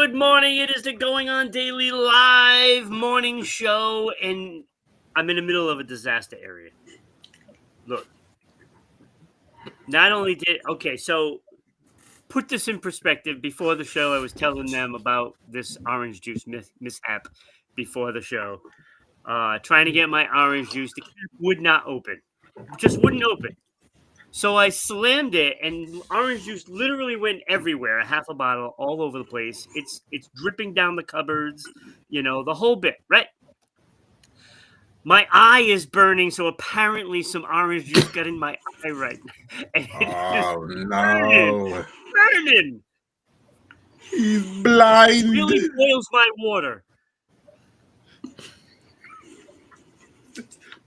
Good morning. It is the Going On Daily live morning show, and I'm in the middle of a disaster area. Look, not only did so put this in perspective. Before the show, I was telling them about this orange juice mishap before the show. Trying to get my orange juice, the cap would not open, just wouldn't open. So I slammed it, and orange juice literally went everywhere. A half a bottle, all over the place. It's dripping down the cupboards, the whole bit, right? My eye is burning, so apparently some orange juice got in my eye right now. And no! Burning! He's blind. It really boils my water.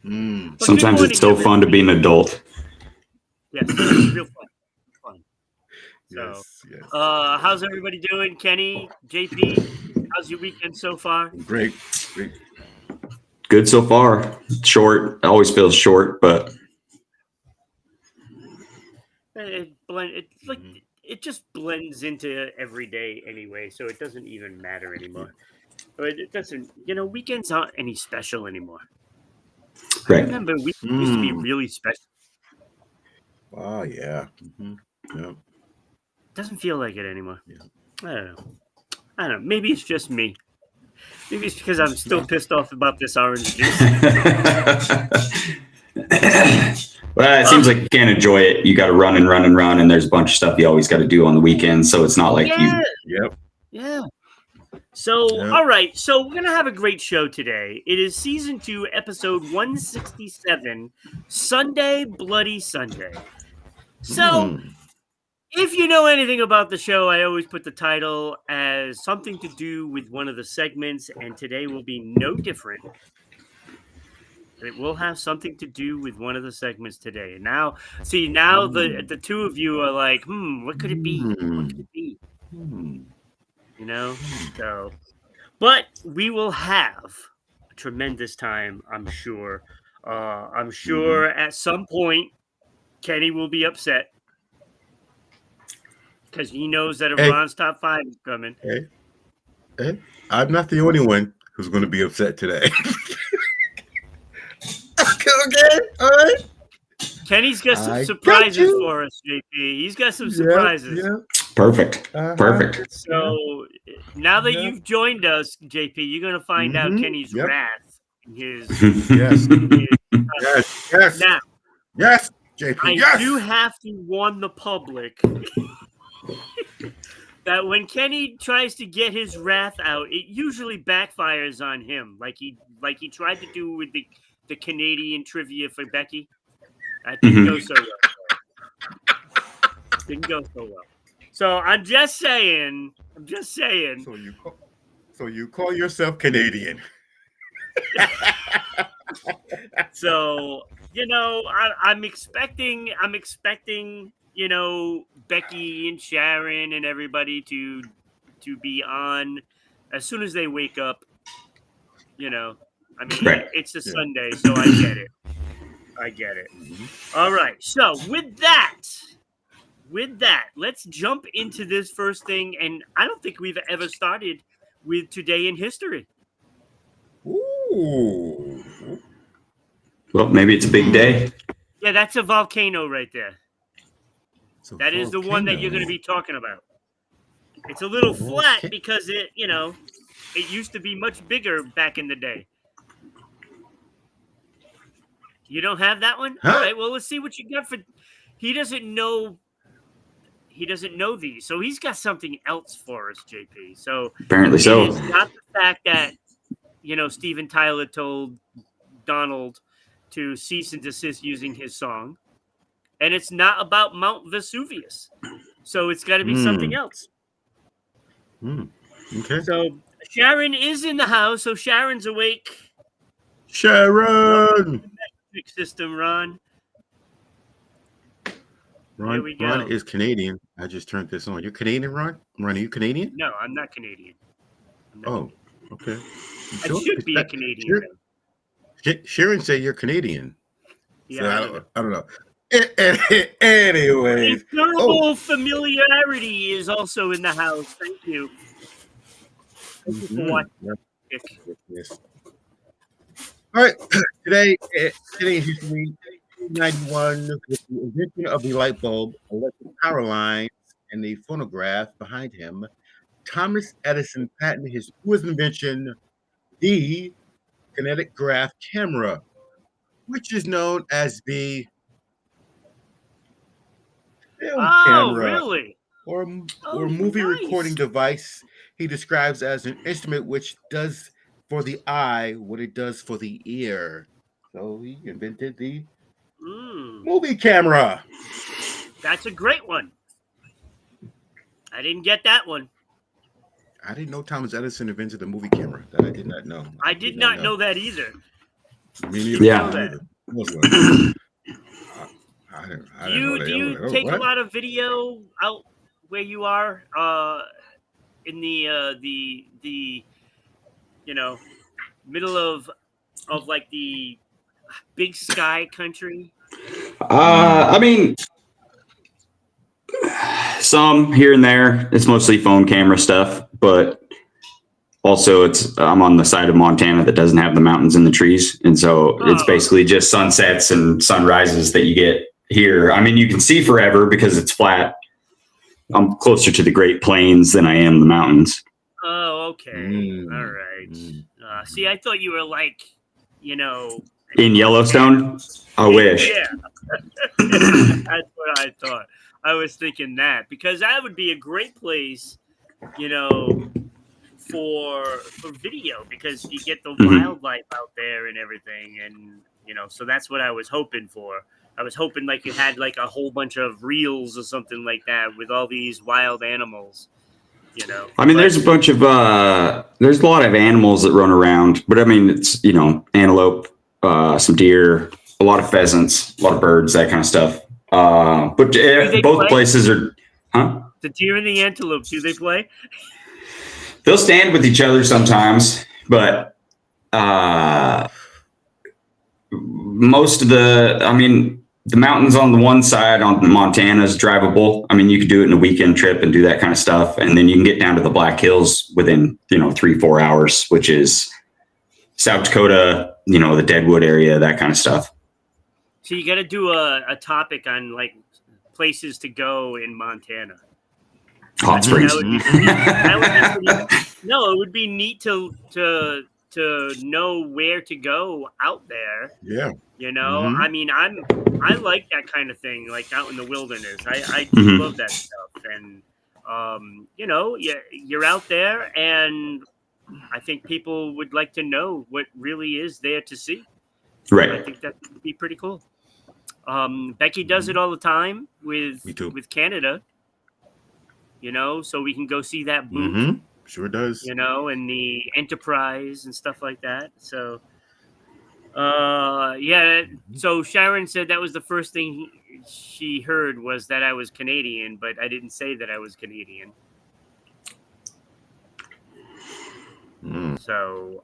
Sometimes it's so fun to be an adult. Yes, it's real fun. So, yes. How's everybody doing? Kenny, JP, how's your weekend so far? Great. Good so far. Short. It always feels short, but it just blends into every day anyway, so it doesn't even matter anymore. But it doesn't, weekends aren't any special anymore. Right. I remember we used to be really special. Oh yeah. Yeah. Doesn't feel like it anymore. Yeah. I don't know. Maybe it's just me. Maybe it's because I'm still pissed off about this orange juice. Well, it seems like you can't enjoy it. You got to run, and there's a bunch of stuff you always got to do on the weekends. So it's not like you. Yep. Yeah. So, all right. So we're going to have a great show today. It is season 2, episode 167, Sunday, Bloody Sunday. So, if you know anything about the show, I always put the title as something to do with one of the segments, and today will be no different. It will have something to do with one of the segments today. And now the two of you are like, what could it be? What could it be? So, but we will have a tremendous time, I'm sure. I'm sure at some point Kenny will be upset because he knows that Ron's top 5 is coming. Hey, I'm not the only one who's going to be upset today. Okay, all right. Kenny's got some surprises for us, JP. He's got some surprises. Yeah. Perfect. So now that you've joined us, JP, you're going to find out Kenny's wrath. Yes. Now, yes, JP. I do have to warn the public that when Kenny tries to get his wrath out, it usually backfires on him, like he tried to do with the Canadian trivia for Becky. That didn't go so well. Didn't go so well. So I'm just saying. So you call yourself Canadian? So I'm expecting. Becky and Sharon and everybody to be on as soon as they wake up. Right. It's a Sunday, so I get it. All right. So with that, let's jump into this first thing. And I don't think we've ever started with Today in History. Ooh. Well, maybe it's a big day. Yeah, that's a volcano right there. That is the one that you're going to be talking about. It's a little flat because it used to be much bigger back in the day. You don't have that one? Huh? All right, well, let's see what you got for... He doesn't know these, so he's got something else for us, JP. So apparently so. It's not the fact that, Steven Tyler told Donald to cease and desist using his song. And it's not about Mount Vesuvius. So it's got to be something else. Okay. So Sharon is in the house, so Sharon's awake. Sharon! System, Ron. Ron is Canadian. I just turned this on. You're Canadian, Ron? Ron, are you Canadian? No, I'm not Canadian. Okay. I should be a Canadian. Sharon said you're Canadian. Yeah, so I don't know. Anyways. A terrible familiarity is also in the house. Thank you. Thank you for watching. Yep. Yes. All right. Today in history, 1991, with the invention of the light bulb, electric power lines, and the phonograph behind him, Thomas Edison patented his newest invention, the kinetic graph camera, which is known as the film camera Really? or Oh, movie nice. recording device. He describes as an instrument which does for the eye what it does for the ear. So he invented the movie camera. That's a great one. I didn't get that one. I didn't know Thomas Edison invented the movie camera. That I did not know. I did not know that either. Me neither. Yeah. I didn't Do know that. you take a lot of video out where you are in the middle of like the big sky country? I mean, some here and there. It's mostly phone camera stuff, but also I'm on the side of Montana that doesn't have the mountains and the trees, and so it's basically just sunsets and sunrises that you get here. I mean, you can see forever because it's flat. I'm closer to the Great Plains than I am the mountains. Oh, okay. All right. See, I thought you were like, in Yellowstone. I wish. Yeah. That's what I thought. I was thinking that because that would be a great place, for video because you get the wildlife out there and everything, and so that's what I was hoping for. I was hoping like you had like a whole bunch of reels or something like that with all these wild animals. I mean, there's a bunch of there's a lot of animals that run around, but I mean, it's antelope, some deer, a lot of pheasants, a lot of birds, that kind of stuff. But both places are, The deer and the antelope, do they play? They'll stand with each other sometimes, but most of the mountains on the one side on Montana is drivable. I mean, you could do it in a weekend trip and do that kind of stuff. And then you can get down to the Black Hills within, 3-4 hours, which is South Dakota, the Deadwood area, that kind of stuff. So you got to do a topic on like places to go in Montana. Hot springs. It would be neat to know where to go out there. Yeah. I mean, I like that kind of thing, like out in the wilderness. I love that stuff. And, you're out there and I think people would like to know what really is there to see. Right. I think that would be pretty cool. Becky does it all the time with Canada, so we can go see that booth. Sure does. And the Enterprise and stuff like that. So, So Sharon said that was the first thing she heard was that I was Canadian, but I didn't say that I was Canadian. So,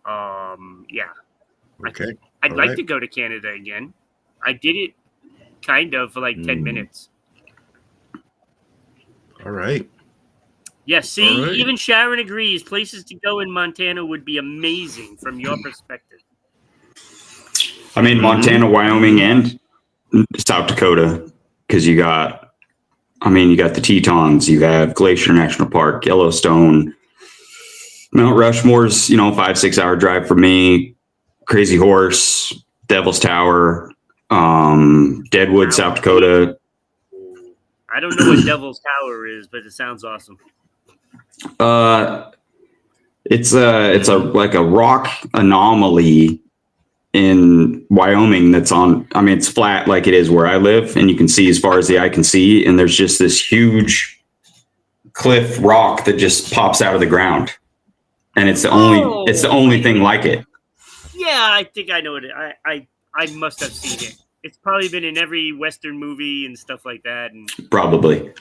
Okay. I'd like to go to Canada again. I did it kind of for like 10 minutes. All right. Yeah, see, even Sharon agrees. Places to go in Montana would be amazing from your perspective. I mean, Montana, Wyoming, and South Dakota, because you got the Tetons, you have Glacier National Park, Yellowstone, Mount Rushmore's, 5-6 hour drive for me, Crazy Horse, Devil's Tower, Deadwood, South Dakota. I don't know what Devil's Tower is, but it sounds awesome. It's like a rock anomaly in Wyoming that's it's flat like it is where I live, and you can see as far as the eye can see, and there's just this huge cliff rock that just pops out of the ground, and it's the only thing like it. Yeah, I think I know it. I must have seen it. It's probably been in every Western movie and stuff like that. And probably.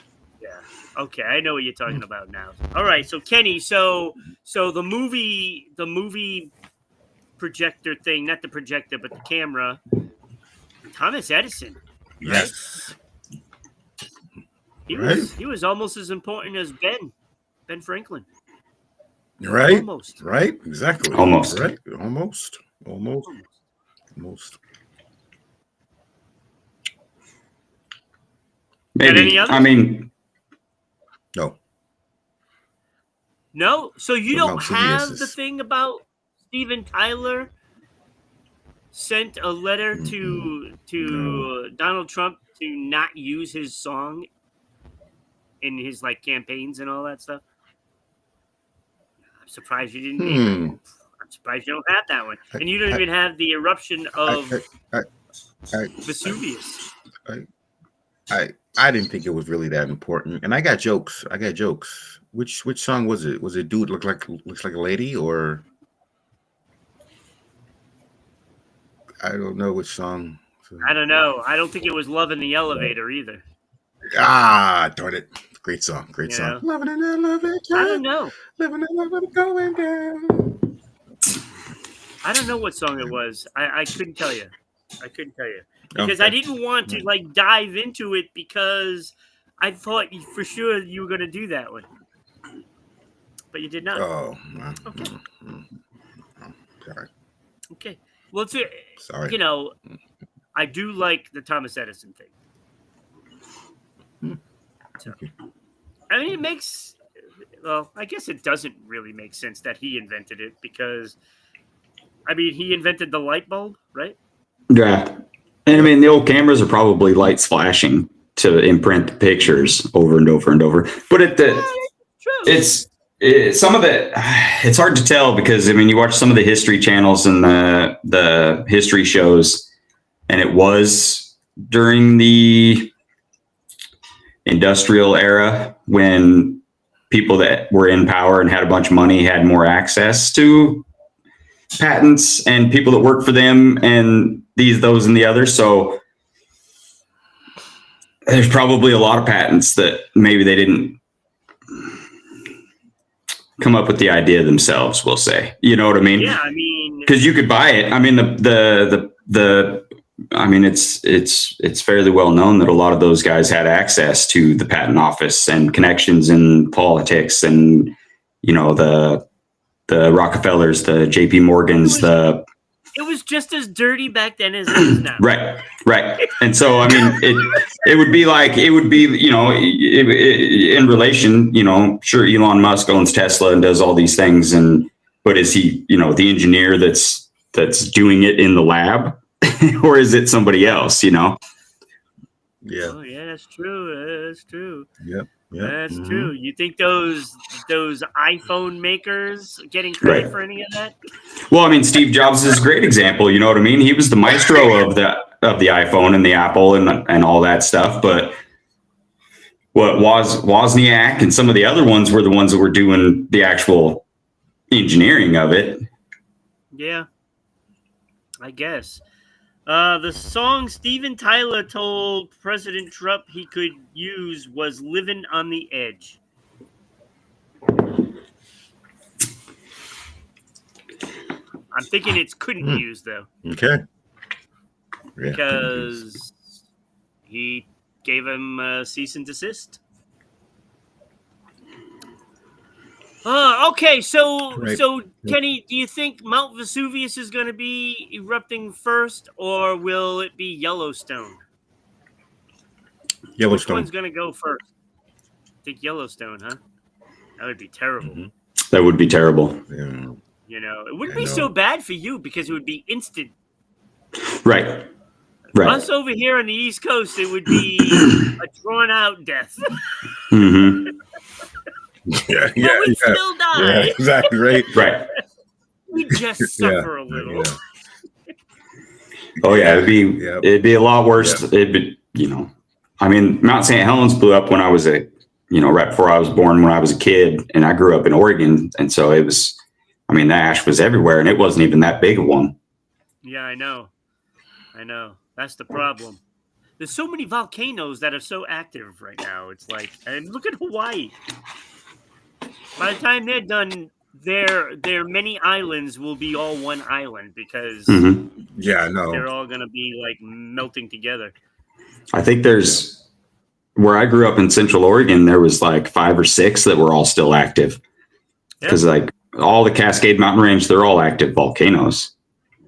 Yeah. Okay, I know what you're talking about now. All right, so Kenny, so the movie projector thing, not the projector, but the camera, Thomas Edison. Yes. Right? He was almost as important as Ben Franklin. Right? Almost. Right? Exactly. Almost. Right? Almost. Maybe. any others? I mean, No. So you But don't Mount have Vesuvius the is- thing about Steven Tyler sent a letter to Donald Trump to not use his song in his like campaigns and all that stuff. I'm surprised you didn't. I'm surprised you don't have that one, and you don't even have the eruption of Vesuvius. I didn't think it was really that important, and I got jokes. Which song was it? Was it "Dude Looks Like a Lady" or I don't know which song. I don't know. I don't think it was "Love in the Elevator" either. Darn it! Great song. Yeah. Loving in the elevator. I don't know. Living in the elevator, going down. I don't know what song it was. I couldn't tell you. Because I didn't want to like dive into it because I thought for sure you were going to do that one, but you did not. Oh, Okay. Sorry. Okay. Well, it's Sorry. you know, I do like the Thomas Edison thing. So, I mean, it makes. Well, I guess it doesn't really make sense that he invented it because, I mean, he invented the light bulb, right? yeah. And I mean, the old cameras are probably lights flashing to imprint the pictures over and over and over. But it's some of the, it's hard to tell because I mean, you watch some of the history channels and the history shows, and it was during the industrial era when people that were in power and had a bunch of money had more access to patents and people that worked for them and those and the others. So there's probably a lot of patents that maybe they didn't come up with the idea themselves, we'll say. You know what I mean? Yeah, I mean, because you could buy it. I mean, I mean, it's fairly well known that a lot of those guys had access to the patent office and connections in politics and, you know, the Rockefellers, the JP Morgans, it was just as dirty back then as it is now. Right. And so, I mean, it would be, you know, in relation, you know, sure, Elon Musk owns Tesla and does all these things. But is he, you know, the engineer that's doing it in the lab or is it somebody else, you know? Yeah. Oh, yeah, that's true. Yep. That's true. You think those iPhone makers getting credit for any of that? Well, I mean, Steve Jobs is a great example. You know what I mean? He was the maestro of the iPhone and the Apple and all that stuff. But what Wozniak and some of the other ones were the ones that were doing the actual engineering of it. Yeah, I guess. The song Steven Tyler told President Trump he could use was "Living on the Edge." I'm thinking it's couldn't use though. Okay. Yeah, because he gave him a cease and desist. Okay, so Kenny, do you think Mount Vesuvius is going to be erupting first, or will it be Yellowstone? Which one's going to go first? I think Yellowstone, huh? That would be terrible. Mm-hmm. That would be terrible. Yeah. You know, it wouldn't be so bad for you because it would be instant. Right. Us over here on the East Coast, it would be a drawn-out death. Mm-hmm. Yeah, but we'd still die. Yeah, exactly. Right. We'd just suffer a little. Yeah. Oh yeah, it'd be a lot worse. Yep. It'd be, you know, I mean, Mount St. Helens blew up when I was right before I was born, when I was a kid, and I grew up in Oregon, and so it was. I mean, the ash was everywhere, and it wasn't even that big of one. Yeah, I know. That's the problem. There's so many volcanoes that are so active right now. It's like, and look at Hawaii. By the time they're done, their many islands will be all one island because they're all going to be like melting together. I think there's where I grew up in Central Oregon, there was like 5 or 6 that were all still active because like all the Cascade Mountain Range, they're all active volcanoes.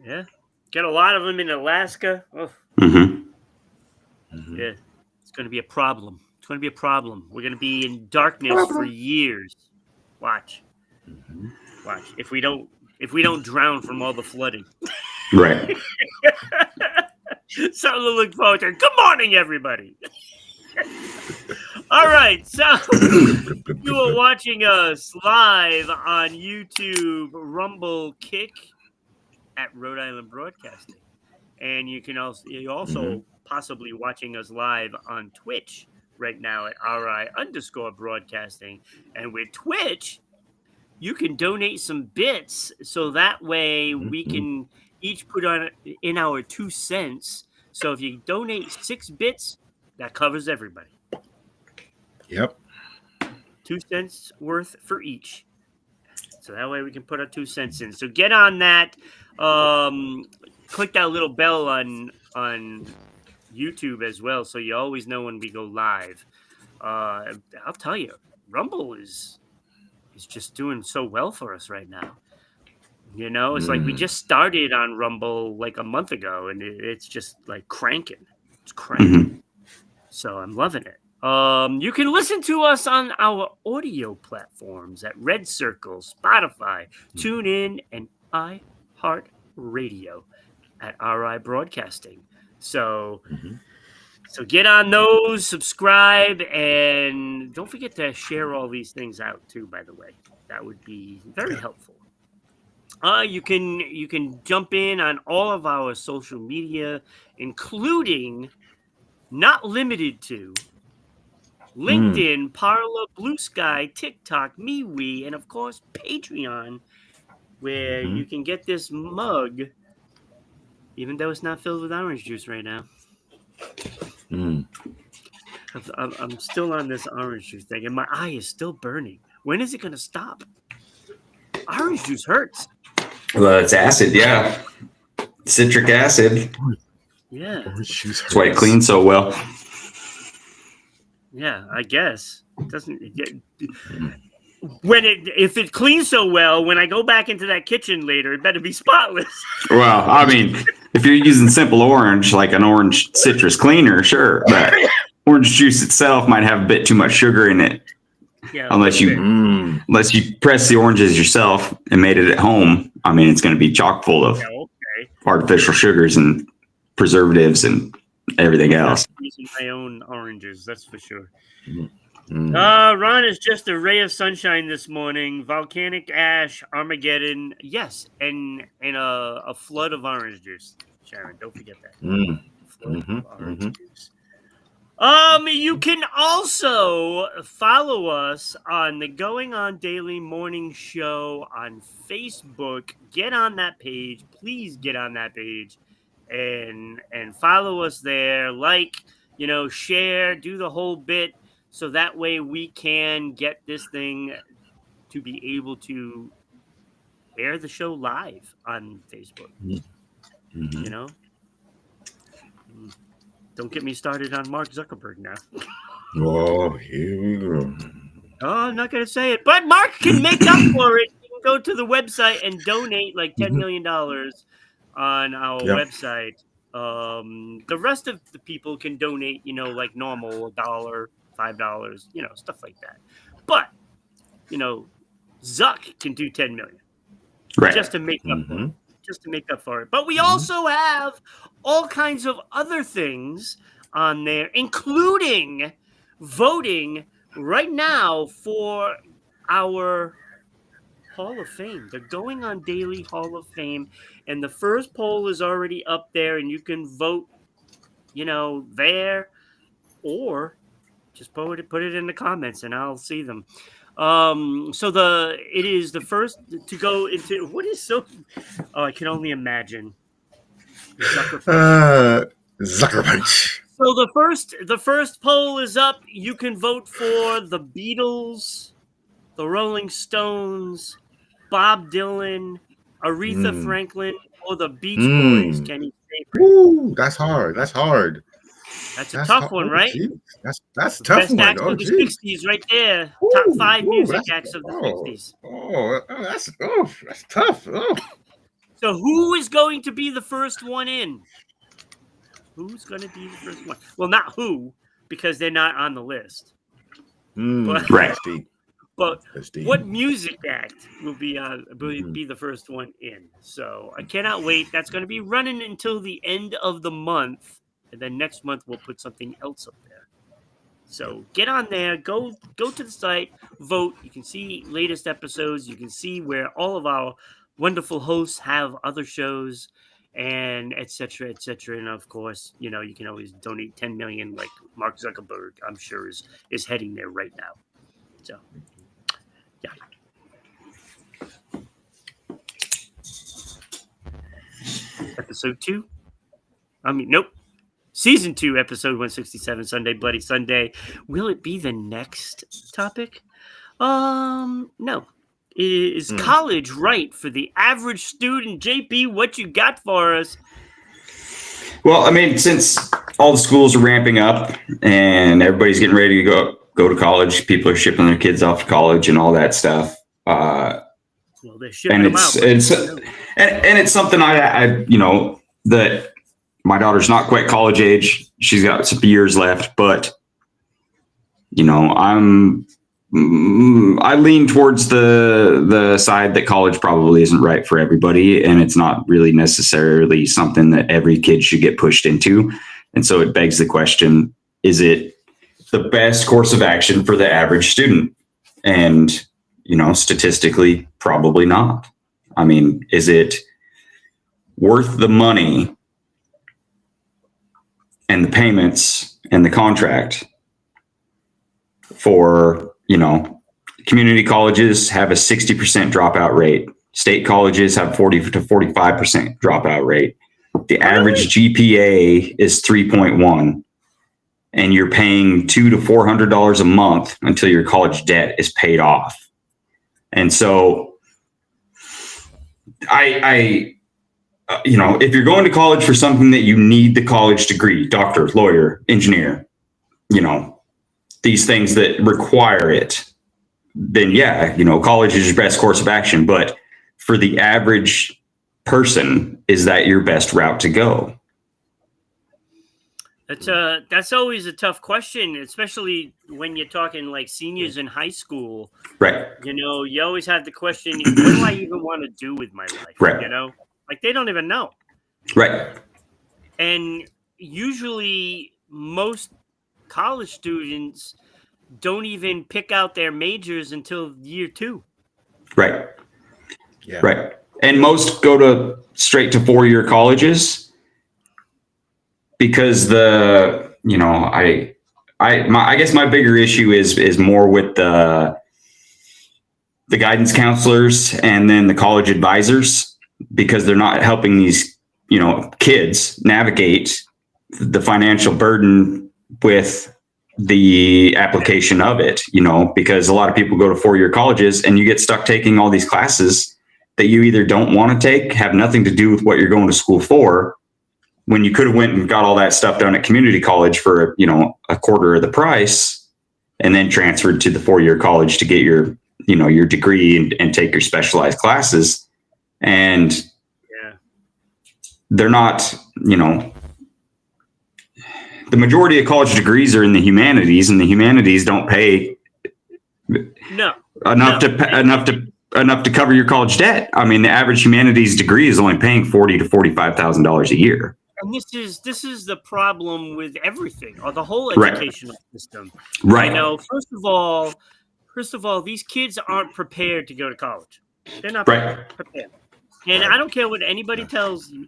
Yeah. Get a lot of them in Alaska. Oh. Yeah. It's going to be a problem. It's going to be a problem. We're going to be in darkness for years. Watch. Watch. If we don't drown from all the flooding. Right. Something to look forward to. Good morning, everybody. All right, so you are watching us live on YouTube, Rumble, Kick at Rhode Island Broadcasting, and you're also possibly watching us live on Twitch right now at RI_broadcasting, and with Twitch, you can donate some bits so that way we can each put in our 2 cents. So if you donate 6 bits, that covers everybody. Yep. 2 cents worth for each. So that way we can put our 2 cents in. So get on that. Click that little bell on YouTube as well, so you always know when we go live. I'll tell you, Rumble is just doing so well for us right now. You know, it's like we just started on Rumble like a month ago, and it's just like cranking. It's cranking. So I'm loving it. You can listen to us on our audio platforms at Red Circle, Spotify, TuneIn, and iHeartRadio at RI Broadcasting. So get on those, subscribe, and don't forget to share all these things out too, by the way. That would be very helpful. You can jump in on all of our social media, including, not limited to, LinkedIn, Parler, Blue Sky, TikTok, MeWe, and of course Patreon, where you can get this mug, even though it's not filled with orange juice right now. I'm still on this orange juice thing, and my eye is still burning. When is it going to stop? Orange juice hurts. Well, it's acid, yeah. Citric acid. Yeah. Orange juice That's why it cleans so well. Yeah, I guess. It doesn't if it cleans so well, when I go back into that kitchen later, it better be spotless. Well, I mean, if you're using simple orange, like an orange citrus cleaner, sure. But orange juice itself might have a bit too much sugar in it. Yeah, unless you press the oranges yourself and made it at home. I mean, it's going to be chock full of artificial sugars and preservatives and everything else. I'm using my own oranges, that's for sure. Ron is just a ray of sunshine this morning. Volcanic ash, Armageddon, yes, and a flood of orange juice. Sharon, don't forget that. Flood of orange juice. You can also follow us on the Going On Daily Morning Show on Facebook. Get on that page. Please get on that page and follow us there. Like, share, do the whole bit, so that way we can get this thing to be able to air the show live on Facebook. Don't get me started on Mark Zuckerberg now. Oh, here we go. Oh, I'm not going to say it. But Mark can make up for it. You can go to the website and donate like $10 million on our website. The rest of the people can donate, like normal, $1, $5, stuff like that. But, Zuck can do $10 million. Right. Just to make up for it. Just to make up for it. But we also have all kinds of other things on there, including voting right now for our Hall of Fame. They're going on Daily Hall of Fame, and the first poll is already up there, and you can vote, there, or just put it in the comments, and I'll see them. So it is the first to go into what is so. Oh, I can only imagine. Zucker Punch. So the first poll is up. You can vote for the Beatles, the Rolling Stones, Bob Dylan, Aretha Franklin, or the Beach Boys. Can you say? Ooh, that's hard. That's hard. That's a tough one, right? Geez. That's a tough Best one. acts Oh, of the geez. 60s right there. Ooh, Top 5 ooh, music that's- acts of the oh, 60s. That's tough. Oh. So who is going to be the first one in? Who's going to be the first one? Well, not who, because they're not on the list. But Right. That's deep. But That's deep. what music act will be the first one in? So I cannot wait. That's going to be running until the end of the month, and then next month we'll put something else up there. So get on there, go to the site, vote. You can see latest episodes. You can see where all of our wonderful hosts have other shows, and etc. etc. And of course, you can always donate 10 million, like Mark Zuckerberg, I'm sure is heading there right now. So. Yeah. Episode 2. Nope. Season 2, episode 167, Sunday, Bloody Sunday. Will it be the next topic? No. Is college right for the average student? JP, what you got for us? Well, I mean, since all the schools are ramping up and everybody's getting ready to go to college, people are shipping their kids off to college and all that stuff. Well, they're shipping and them out. It's something I that my daughter's not quite college age. She's got some years left, but I lean towards the side that college probably isn't right for everybody, and it's not really necessarily something that every kid should get pushed into. And so it begs the question, is it the best course of action for the average student? And, statistically, probably not. I mean, is it worth the money and the payments and the contract for, community colleges have a 60% dropout rate. State colleges have 40 to 45% dropout rate. The average GPA is 3.1, and you're paying $200 to $400 a month until your college debt is paid off. And so if you're going to college for something that you need the college degree, doctor, lawyer, engineer, these things that require it, then college is your best course of action. But for the average person, is that your best route to go? That's always a tough question, especially when you're talking like seniors in high school. Right. You always have the question, what do I even want to do with my life? Right. Like they don't even know. Right. And usually most college students don't even pick out their majors until year 2. Right. Yeah. Right. And most go straight to 4-year colleges because I guess my bigger issue is more with the guidance counselors and then the college advisors, because they're not helping these, kids navigate the financial burden with the application of it, because a lot of people go to 4-year colleges and you get stuck taking all these classes that you either don't want to take, have nothing to do with what you're going to school for, when you could have went and got all that stuff done at community college for, a quarter of the price, and then transferred to the 4-year college to get your, your degree and take your specialized classes. And they're not, the majority of college degrees are in the humanities, and the humanities don't pay enough to cover your college debt. I mean, the average humanities degree is only paying $40,000 to $45,000 a year. And this is the problem with everything, or the whole educational system. Right. First of all, these kids aren't prepared to go to college. They're not prepared. And I don't care what anybody tells me.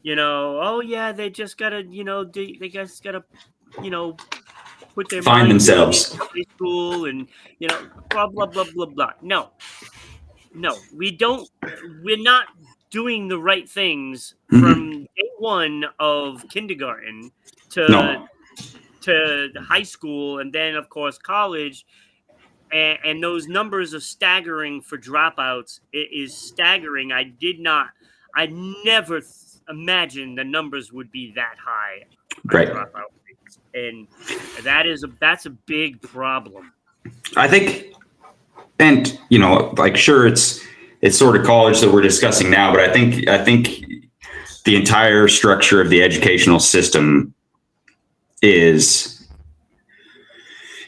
Oh yeah, they just gotta, they just gotta, put their find themselves in high school and blah blah blah blah blah. No, we're not doing the right things from day 1 of kindergarten to high school, and then of course college. And those numbers are staggering for dropouts. It is staggering. I never imagined the numbers would be that high. Right. dropout rates. And that's a big problem. I think, and like, sure, it's sort of college that we're discussing now, but I think the entire structure of the educational system is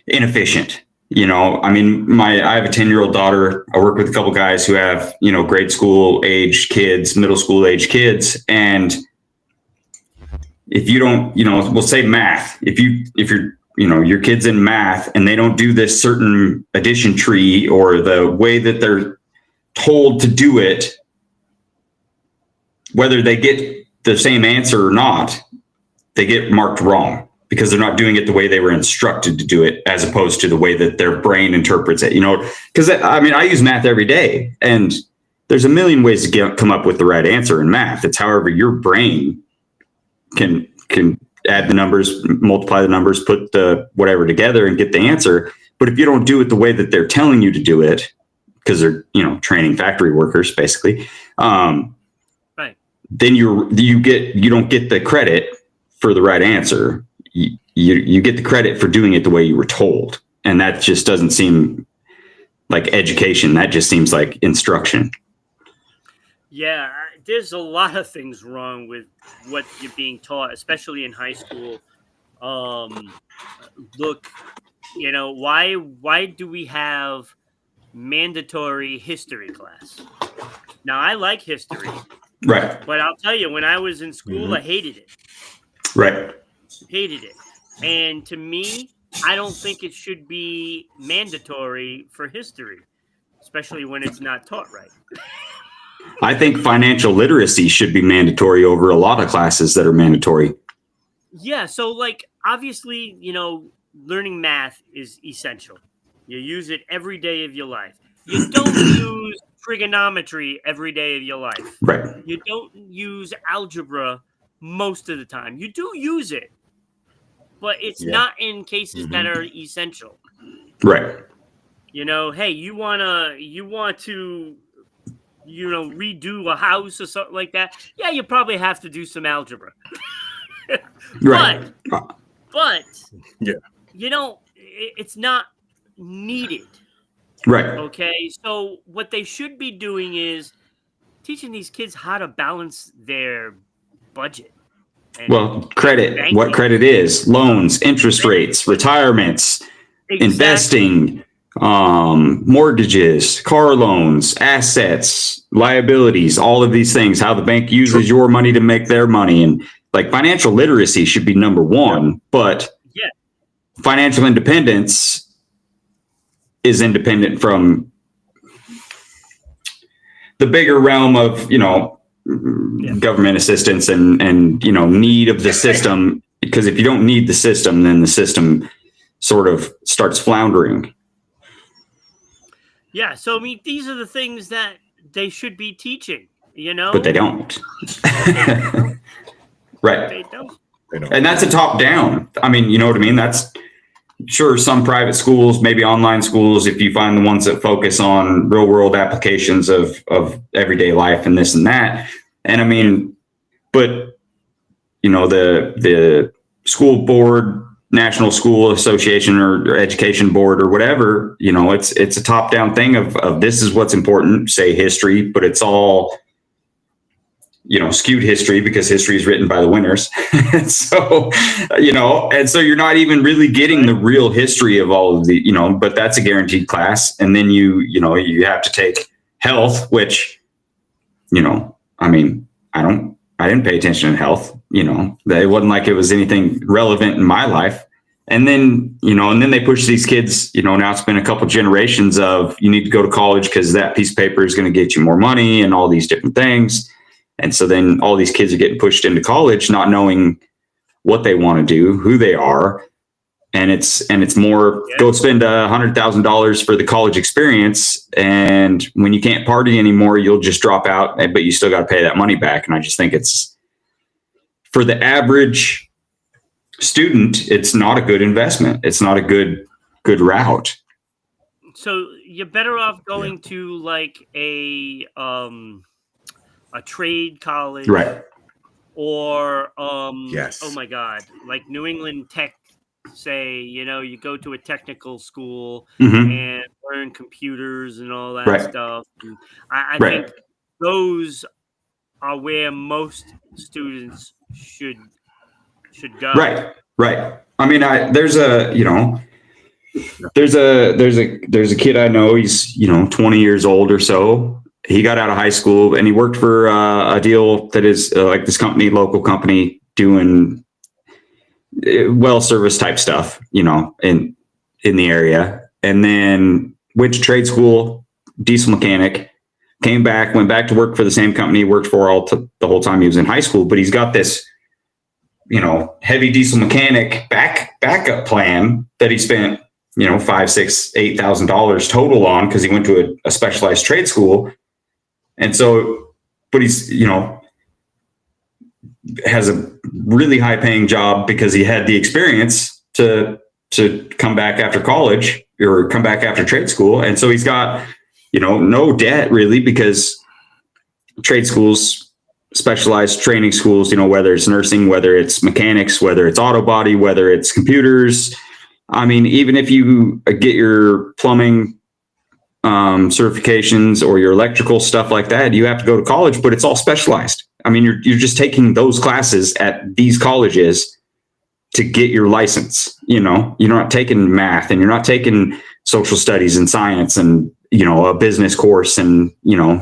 inefficient. I mean, I have a 10-year-old daughter. I work with a couple guys who have, grade school age kids, middle school age kids. And if you don't, we'll say math, if you're, your kid's in math and they don't do this certain addition tree or the way that they're told to do it, whether they get the same answer or not, they get marked wrong because they're not doing it the way they were instructed to do it, as opposed to the way that their brain interprets it, because I use math every day, and there's a million ways to come up with the right answer in math. It's however your brain can add the numbers, multiply the numbers, put the whatever together and get the answer. But if you don't do it the way that they're telling you to do it, because they're, training factory workers, basically, right, then you don't get the credit for the right answer. You get the credit for doing it the way you were told. And that just doesn't seem like education. That just seems like instruction. Yeah, there's a lot of things wrong with what you're being taught, especially in high school. Look, why do we have mandatory history class? Now, I like history. Right. But I'll tell you, when I was in school, I hated it. Right. Hated it. And to me, I don't think it should be mandatory for history, especially when it's not taught right. I think financial literacy should be mandatory over a lot of classes that are mandatory. Yeah. So, obviously, learning math is essential. You use it every day of your life. You don't use trigonometry every day of your life. Right. You don't use algebra most of the time. You do use it, but it's not in cases that are essential. Right. Hey, you want to redo a house or something like that. Yeah, you probably have to do some algebra. Right. But it's not needed. Right. Okay. So what they should be doing is teaching these kids how to balance their budget. Credit, what credit is, loans, interest rates, retirements, investing, mortgages, car loans, assets, liabilities, all of these things, how the bank uses your money to make their money. And financial literacy should be number one, but financial independence is independent from the bigger realm of, government assistance and need of the system. Because if you don't need the system, then the system sort of starts floundering. Yeah. So, these are the things that they should be teaching, But they don't. Right. They don't. And that's a top down. You know what I mean? That's sure some private schools, maybe online schools, if you find the ones that focus on real world applications of everyday life and this and that. And but the school board, National School Association or Education Board or whatever, it's a top down thing of this is what's important, say history, but it's all skewed history because history is written by the winners. So, and so you're not even really getting the real history of all of the, but that's a guaranteed class. And then you have to take health, which, I didn't pay attention to health, it wasn't like it was anything relevant in my life. And then, and then they push these kids, now it's been a couple generations of you need to go to college because that piece of paper is going to get you more money and all these different things. And so then all these kids are getting pushed into college, not knowing what they want to do, who they are. And it's more go spend $100,000 for the college experience. And when you can't party anymore, you'll just drop out, but you still got to pay that money back. And I just think it's for the average student, it's not a good investment. It's not a good route. So you're better off going to a trade college, right, or Yes. oh my God, like New England Tech, say, you go to a technical school Mhm. and learn computers and all that Right. stuff. And I Right. think those are where most students should go. Right. Right. I mean, there's a kid I know. He's 20 years old or so. He got out of high school and he worked for a deal that is like this company, local company, doing well service type stuff, in the area. And then went to trade school, diesel mechanic. Came back, went back to work for the same company he worked for the whole time he was in high school. But he's got this, heavy diesel mechanic backup plan that he spent, $5,000, $6,000, $8,000 total on, because he went to a specialized trade school. And so, but he's, has a really high paying job because he had the experience to come back after college or come back after trade school. And so he's got, no debt really, because trade schools, specialized training schools, whether it's nursing, whether it's mechanics, whether it's auto body, whether it's computers. I mean, even if you get your plumbing certifications or your electrical stuff like that, you have to go to college, but it's all specialized. I mean, you're just taking those classes at these colleges to get your license. You're not taking math, and you're not taking social studies and science and, a business course and,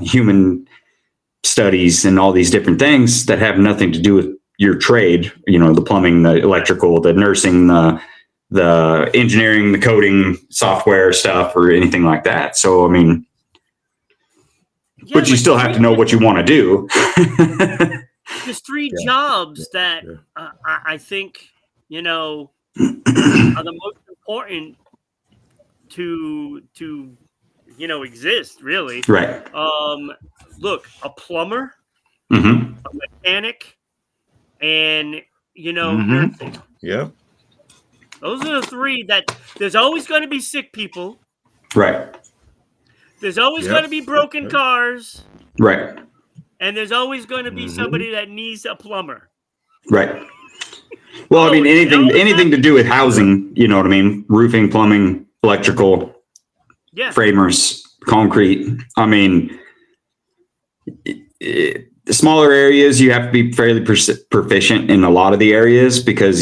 human studies and all these different things that have nothing to do with your trade, the plumbing, the electrical, the nursing, the engineering, the coding, software stuff, or anything like that. So, I mean, but you still have to know what you want to do. There's three jobs that I think, are the most important to exist, really. Right. Look, a plumber, Mm-hmm. a mechanic, and Mm-hmm. Yep. Those are the three that there's always going to be sick people. Right. There's always going to be broken cars. Right. And there's always going to be somebody that needs a plumber. Right. Well, I mean, anything to do with housing, you know what I mean? Roofing, plumbing, electrical, framers, concrete. I mean, the smaller areas, you have to be fairly proficient in a lot of the areas, because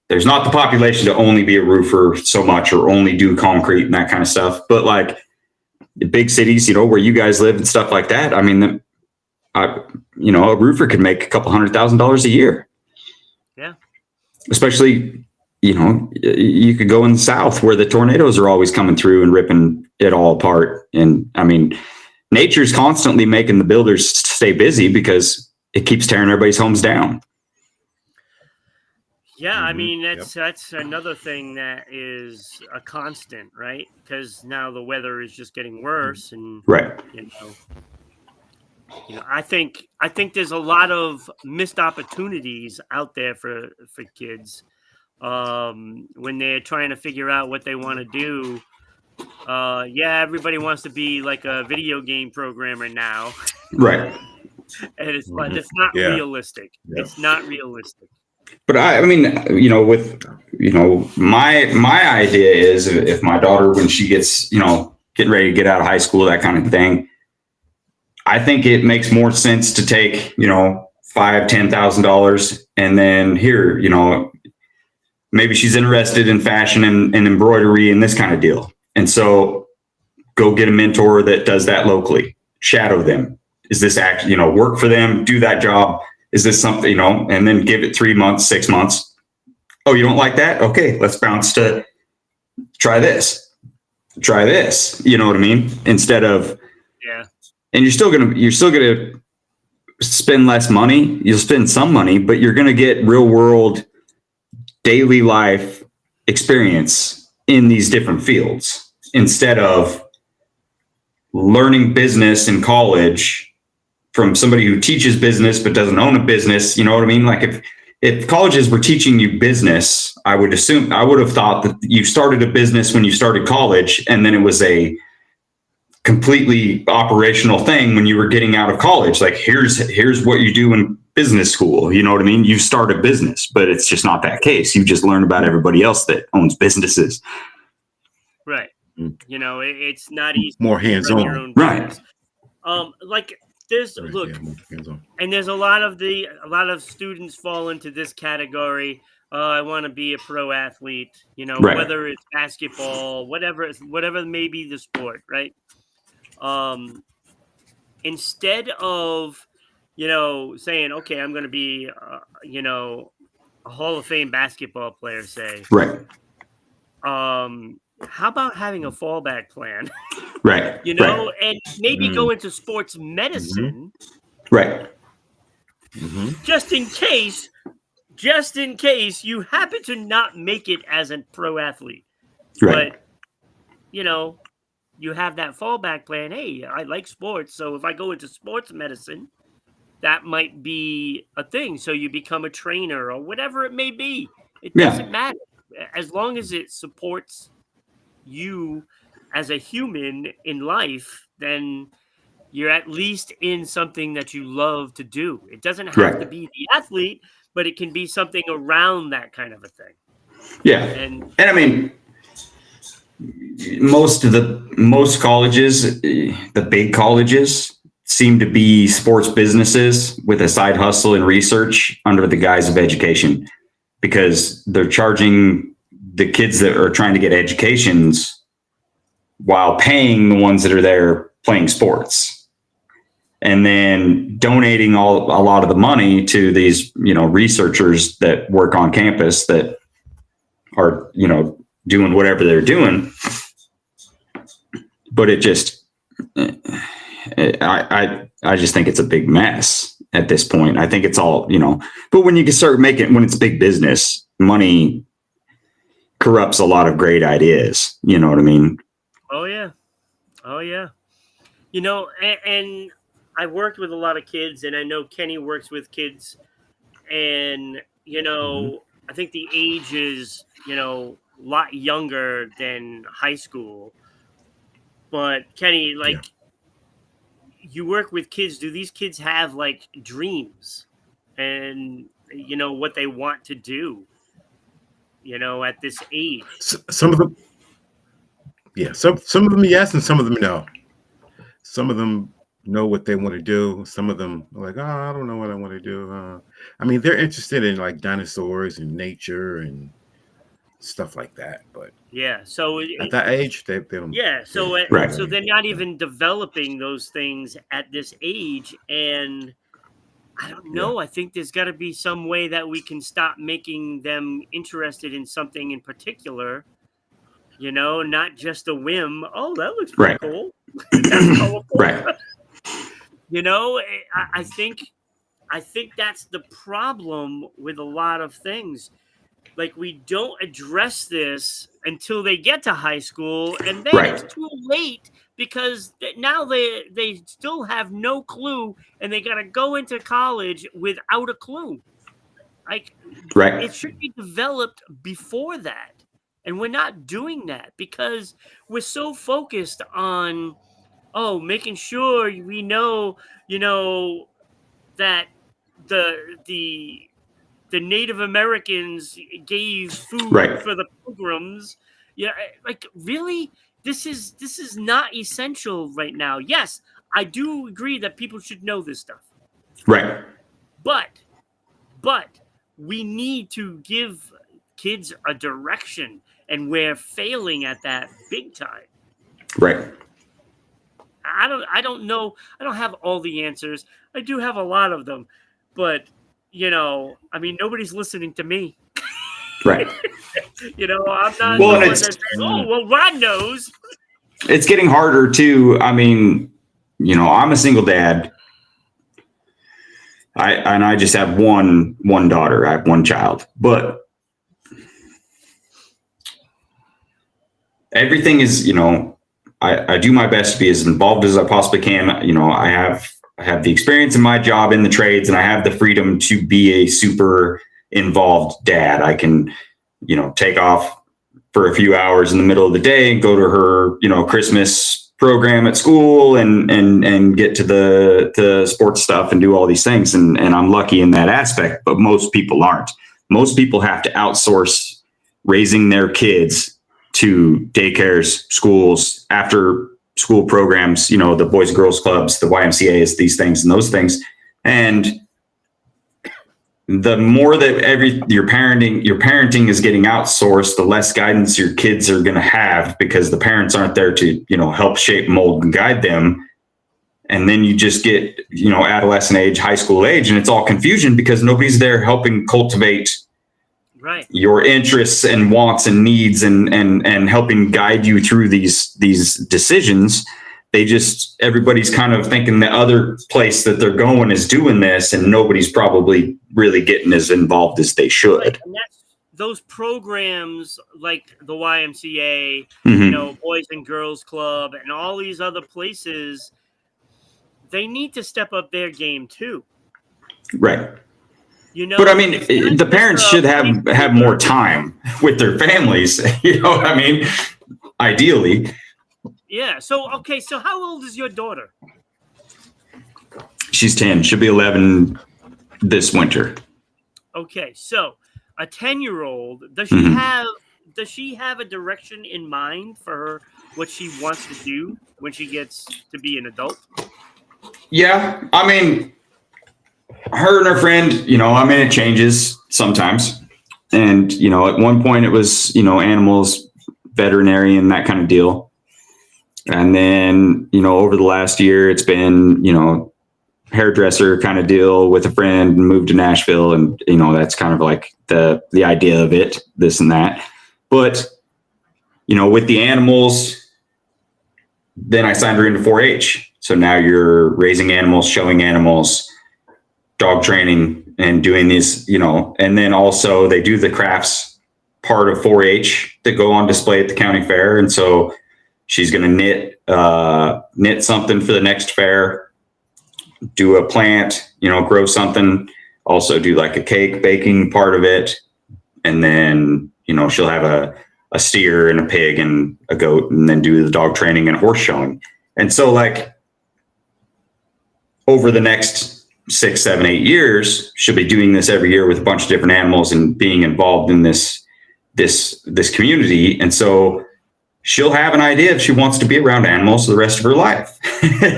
there's not the population to only be a roofer so much or only do concrete and that kind of stuff. But like the big cities, where you guys live and stuff like that, I mean, a roofer could make a couple $100,000 a year. Yeah. Especially, you could go in the South where the tornadoes are always coming through and ripping it all apart. And I mean, nature's constantly making the builders stay busy because it keeps tearing everybody's homes down. Yeah, I mean, that's another thing that is a constant, right? Because now the weather is just getting worse, and right. I think there's a lot of missed opportunities out there for kids when they're trying to figure out what they want to do. Everybody wants to be like a video game programmer now, right? And it's not realistic. Yeah. It's not realistic. But I mean, my idea is, if my daughter, when she gets, getting ready to get out of high school, that kind of thing, I think it makes more sense to take, $5,000-$10,000, and then here, maybe she's interested in fashion and embroidery and this kind of deal. And so go get a mentor that does that locally, shadow them. Is this actually, work for them, do that job? Is this something, and then give it 3 months, 6 months. Oh, you don't like that? Okay, let's bounce to try this. You know what I mean? Instead of, and you're still gonna spend less money. You'll spend some money, but you're gonna get real world daily life experience in these different fields, instead of learning business in college from somebody who teaches business but doesn't own a business. You know what I mean? Like if colleges were teaching you business, I would have thought that you started a business when you started college, and then it was a completely operational thing when you were getting out of college. Like here's what you do business school. You know what I mean? You start a business, but it's just not that case. You just learn about everybody else that owns businesses. Right. You know, it's not easy. More to run hands-on. your own Right. business. Like there's Right, look, yeah, more hands-on. and there's a lot of students fall into this category. I want to be a pro athlete. You know, Right. whether it's basketball, whatever may be the sport, right? Instead of, you know, saying, okay, I'm going to be, you know, a Hall of Fame basketball player, say, Right. how about having a fallback plan? Right. You know, Right. and maybe go into sports medicine, Right. just in case you happen to not make it as a pro athlete. Right. But, you know, you have that fallback plan. Hey, I like sports, so if I go into sports medicine, that might be a thing. So you become a trainer or whatever it may be. It doesn't matter. As long as it supports you as a human in life, then you're at least in something that you love to do. It doesn't have to be the athlete, but it can be something around that kind of a thing. Yeah. And I mean, most colleges, the big colleges, seem to be sports businesses with a side hustle and research under the guise of education, because they're charging the kids that are trying to get educations while paying the ones that are there playing sports, and then donating a lot of the money to these, you know, researchers that work on campus that are, you know, doing whatever they're doing. But it just, I just think it's a big mess at this point. I think it's all, you know, but when you can start making, when it's big business, money corrupts a lot of great ideas. You know what I mean? Oh yeah. You know, and I worked with a lot of kids, and I know Kenny works with kids, and, you know, I think the age is, you know, a lot younger than high school. But Kenny, like, you work with kids. Do these kids have like dreams and, you know, what they want to do, you know, at this age? Some of them, some of them yes, and some of them no. Some of them know what they want to do. Some of them are like, oh, I don't know what I want to do. I mean, they're interested in like dinosaurs and nature and stuff like that. But yeah, so at that age, they don't. Yeah, so so they're not even developing those things at this age, and I don't know. I think there's got to be some way that we can stop making them interested in something in particular. You know, not just a whim. Oh, that looks pretty cool. That's colorful. Right. You know, I think that's the problem with a lot of things. Like, we don't address this until they get to high school, and then it's too late, because now they still have no clue, and they got to go into college without a clue. Like, it should be developed before that, and we're not doing that because we're so focused on, making sure we know, you know, that the Native Americans gave food for the Pilgrims. Yeah, like, really, this is not essential right now. Yes, I do agree that people should know this stuff. Right. But we need to give kids a direction, and we're failing at that big time. Right. I don't know. I don't have all the answers. I do have a lot of them, but, you know, I mean, nobody's listening to me. Right. You know, I'm not. Well, the one that says, Rod knows. It's getting harder too. I mean, you know, I'm a single dad. I just have one daughter. I have one child, but everything is, you know, I do my best to be as involved as I possibly can. You know, I have the experience in my job in the trades, and I have the freedom to be a super involved dad. I can, you know, take off for a few hours in the middle of the day and go to her, you know, Christmas program at school and get to the sports stuff and do all these things. And I'm lucky in that aspect, but most people aren't. Most people have to outsource raising their kids to daycares, schools, after school programs, you know, the Boys and Girls Clubs, the YMCAs, these things and those things. And the more that your parenting is getting outsourced, the less guidance your kids are going to have, because the parents aren't there to, you know, help shape, mold, and guide them. And then you just get, you know, adolescent age, high school age, and it's all confusion because nobody's there helping cultivate your interests and wants and needs and helping guide you through these decisions. Everybody's kind of thinking the other place that they're going is doing this, and nobody's probably really getting as involved as they should. Right. And those programs like the YMCA, Mm-hmm. you know, Boys and Girls Club, and all these other places, they need to step up their game too. Right. You know, but I mean, the parents should have more time with their families. You know what I mean? Ideally. Yeah. So, okay. So how old is your daughter? She's 10. She'll be 11 this winter. Okay. So a 10-year-old, does she have a direction in mind for her, what she wants to do when she gets to be an adult? Yeah. I mean, her and her friend, you know, I mean, it changes sometimes. And, you know, at one point it was, you know, animals, veterinarian, that kind of deal. And then, you know, over the last year, it's been, you know, hairdresser kind of deal with a friend, and moved to Nashville. And, you know, that's kind of like the idea of it, this and that. But, you know, with the animals, then I signed her into 4-H. So now you're raising animals, showing animals, dog training, and doing these, you know, and then also they do the crafts part of 4-H that go on display at the county fair. And so she's going to knit something for the next fair, do a plant, you know, grow something, also do like a cake baking part of it. And then, you know, she'll have a steer and a pig and a goat, and then do the dog training and horse showing. And so like over the next 6, 7, 8 years, she'll be doing this every year with a bunch of different animals and being involved in this community. And so she'll have an idea if she wants to be around animals the rest of her life.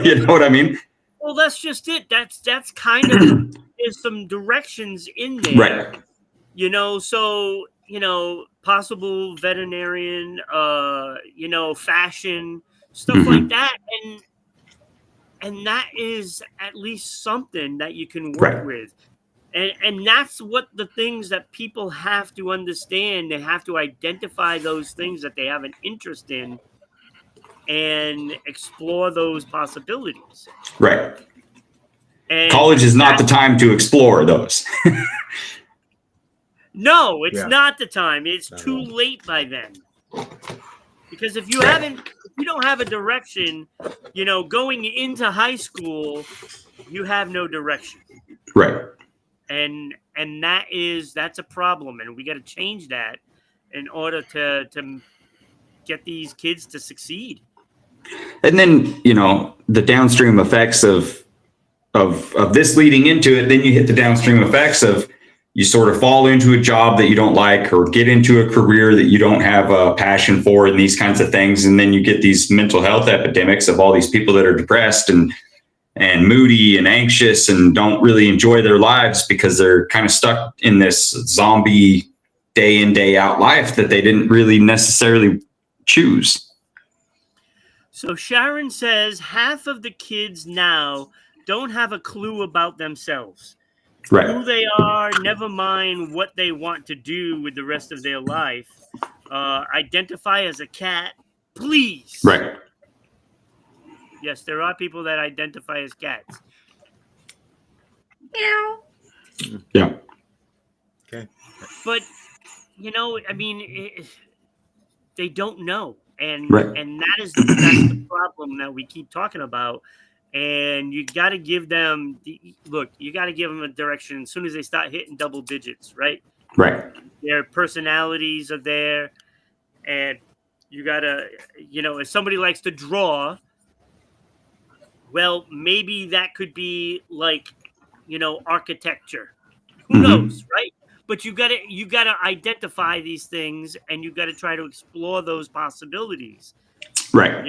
You know what I mean? Well, that's just it. That's kind of, there's some directions in there. Right. You know, so, you know, possible veterinarian, you know, fashion, stuff like that. And that is at least something that you can work with. And that's what the things that people have to understand. They have to identify those things that they have an interest in and explore those possibilities. Right. And college is not the time to explore those. No, it's not the time. It's too late by then. Because if you don't have a direction, you know, going into high school, you have no direction. Right. And that's a problem, and we got to change that in order to get these kids to succeed. And then, you know, the downstream effects of this leading into it, then you hit the downstream effects of you sort of fall into a job that you don't like, or get into a career that you don't have a passion for, and these kinds of things. And then you get these mental health epidemics of all these people that are depressed and moody and anxious and don't really enjoy their lives because they're kind of stuck in this zombie day in, day out life that they didn't really necessarily choose. So Sharon says half of the kids now don't have a clue about themselves. Right. Who they are, never mind what they want to do with the rest of their life. Identify as a cat, please. Right. Yes, there are people that identify as cats. Meow. Yeah. Okay. But, you know, I mean, they don't know. And and that's the problem that we keep talking about. And you got to give them you got to give them a direction as soon as they start hitting double digits, right? Right. Their personalities are there, and you got to, you know, if somebody likes to draw, Well, maybe that could be like, architecture. Who knows, right? But you gotta identify these things, and you gotta try to explore those possibilities. Right.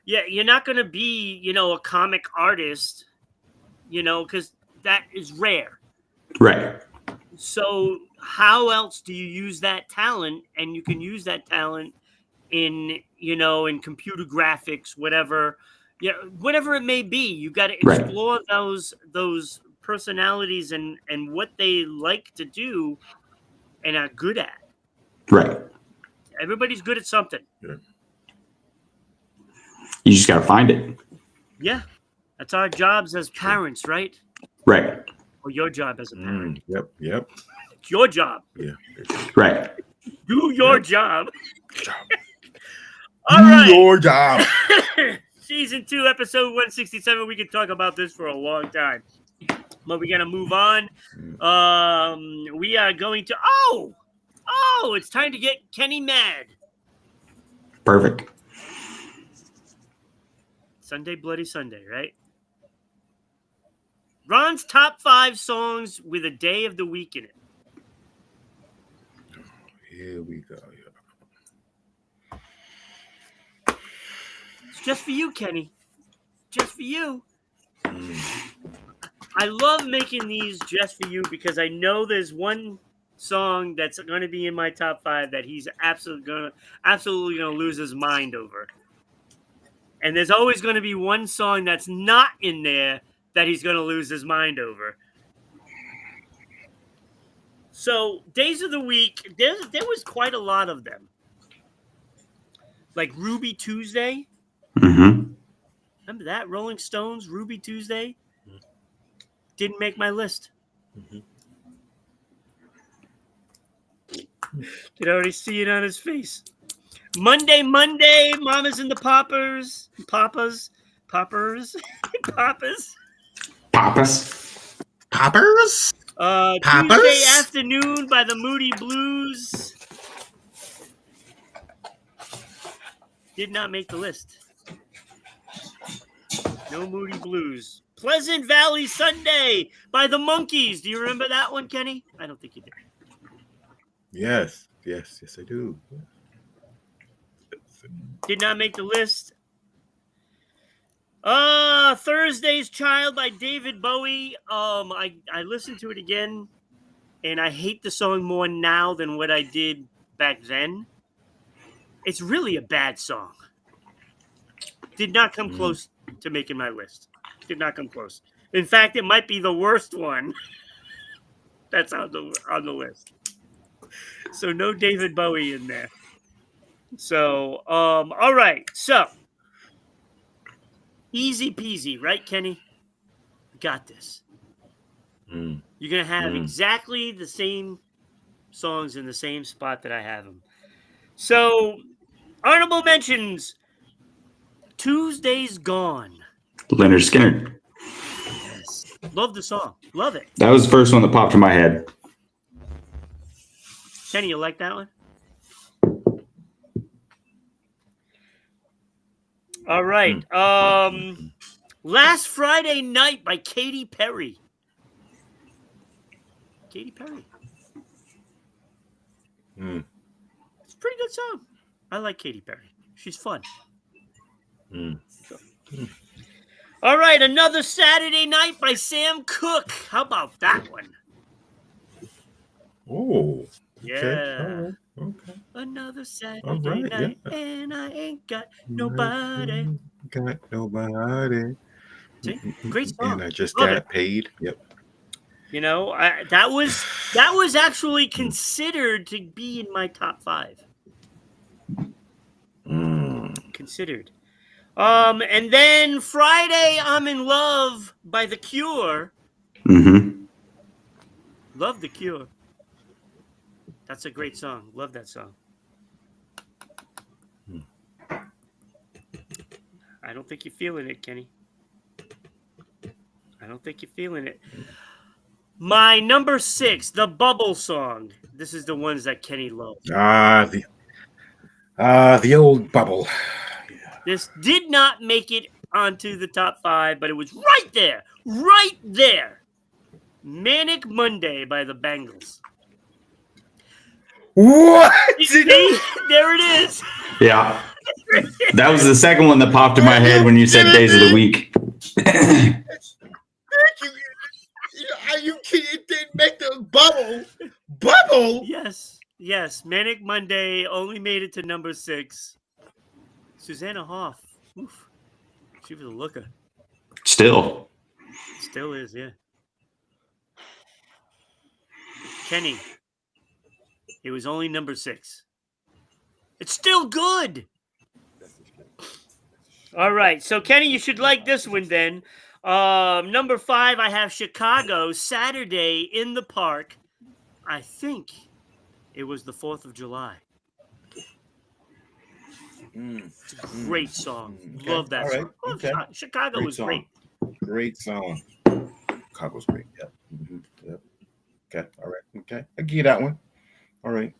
Yeah, you're not gonna be, a comic artist, because that is rare. Right. So how else do you use that talent? And you can use that talent in computer graphics, whatever, whatever it may be. You got to Right. explore those personalities and what they like to do and are good at. Right. Everybody's good at something. Yeah. You just got to find it. Yeah, that's our jobs as parents, right? Right. Or your job as a parent. Yep. It's your job. Yeah. Right. Do your job. Job. All right. Do your job. Season 2, episode 167. We could talk about this for a long time, but we're gonna move on. We are going to. Oh! It's time to get Kenny mad. Perfect. Sunday, Bloody Sunday, right? Ron's top 5 songs with a day of the week in it. Here we go. It's just for you, Kenny. Just for you. I love making these just for you because I know there's one song that's going to be in my top 5 that he's absolutely going to lose his mind over. And there's always going to be one song that's not in there that he's going to lose his mind over. So, days of the week, there was quite a lot of them. Like Ruby Tuesday. Mm-hmm. Remember that? Rolling Stones, Ruby Tuesday. Didn't make my list. Mm-hmm. Could already see it on his face. Monday, Mamas and the Papas. Papas. Tuesday Afternoon by the Moody Blues. Did not make the list. No Moody Blues. Pleasant Valley Sunday by the Monkees. Do you remember that one, Kenny? I don't think you did. Yes, I do. Did not make the list. Thursday's Child by David Bowie. I listened to it again, and I hate the song more now than what I did back then. It's really a bad song. Did not come close to making my list. Did not come close. In fact, it might be the worst one that's on the list. So no David Bowie in there. So, all right. So, easy peasy, right, Kenny? Got this. You're going to have exactly the same songs in the same spot that I have them. So, honorable mentions. Tuesday's Gone. Leonard Skinner. Yes. Love the song. Love it. That was the first one that popped in my head. Kenny, you like that one? All right. Last Friday Night by Katy Perry. Katy Perry. It's a pretty good song. I like Katy Perry. She's fun. All right. Another Saturday Night by Sam Cooke. How about that one? Oh. Yeah. Okay. Another Saturday night, and I ain't got nobody. See? Great song. And I just Love got it. paid. Yep. That was actually considered to be in my top 5. Considered. And then Friday, I'm in Love by The Cure. Love The Cure. That's a great song. Love that song. I don't think you're feeling it, Kenny. I don't think you're feeling it. My number 6, the Bubble Song. This is the ones that Kenny loves. The old Bubble. This did not make it onto the top 5, but it was right there. Manic Monday by the Bangles. What? See, there it is. Yeah. That was the second one that popped in my head when you said days of the week. You kidding? It didn't make the bubble. Yes. Manic Monday only made it to number 6. Susanna Hoff. Oof. She was a looker. Still is, yeah. Kenny. It was only number 6. It's still good. All right. So, Kenny, you should like this one then. Number 5, I have Chicago, Saturday in the Park. I think it was the 4th of July. It's a great song. Okay. Love that song. Okay. Chicago Great was song. great. Great song. Chicago's great. Yep. Yep. Okay. All right. Okay. I give you that one. All right.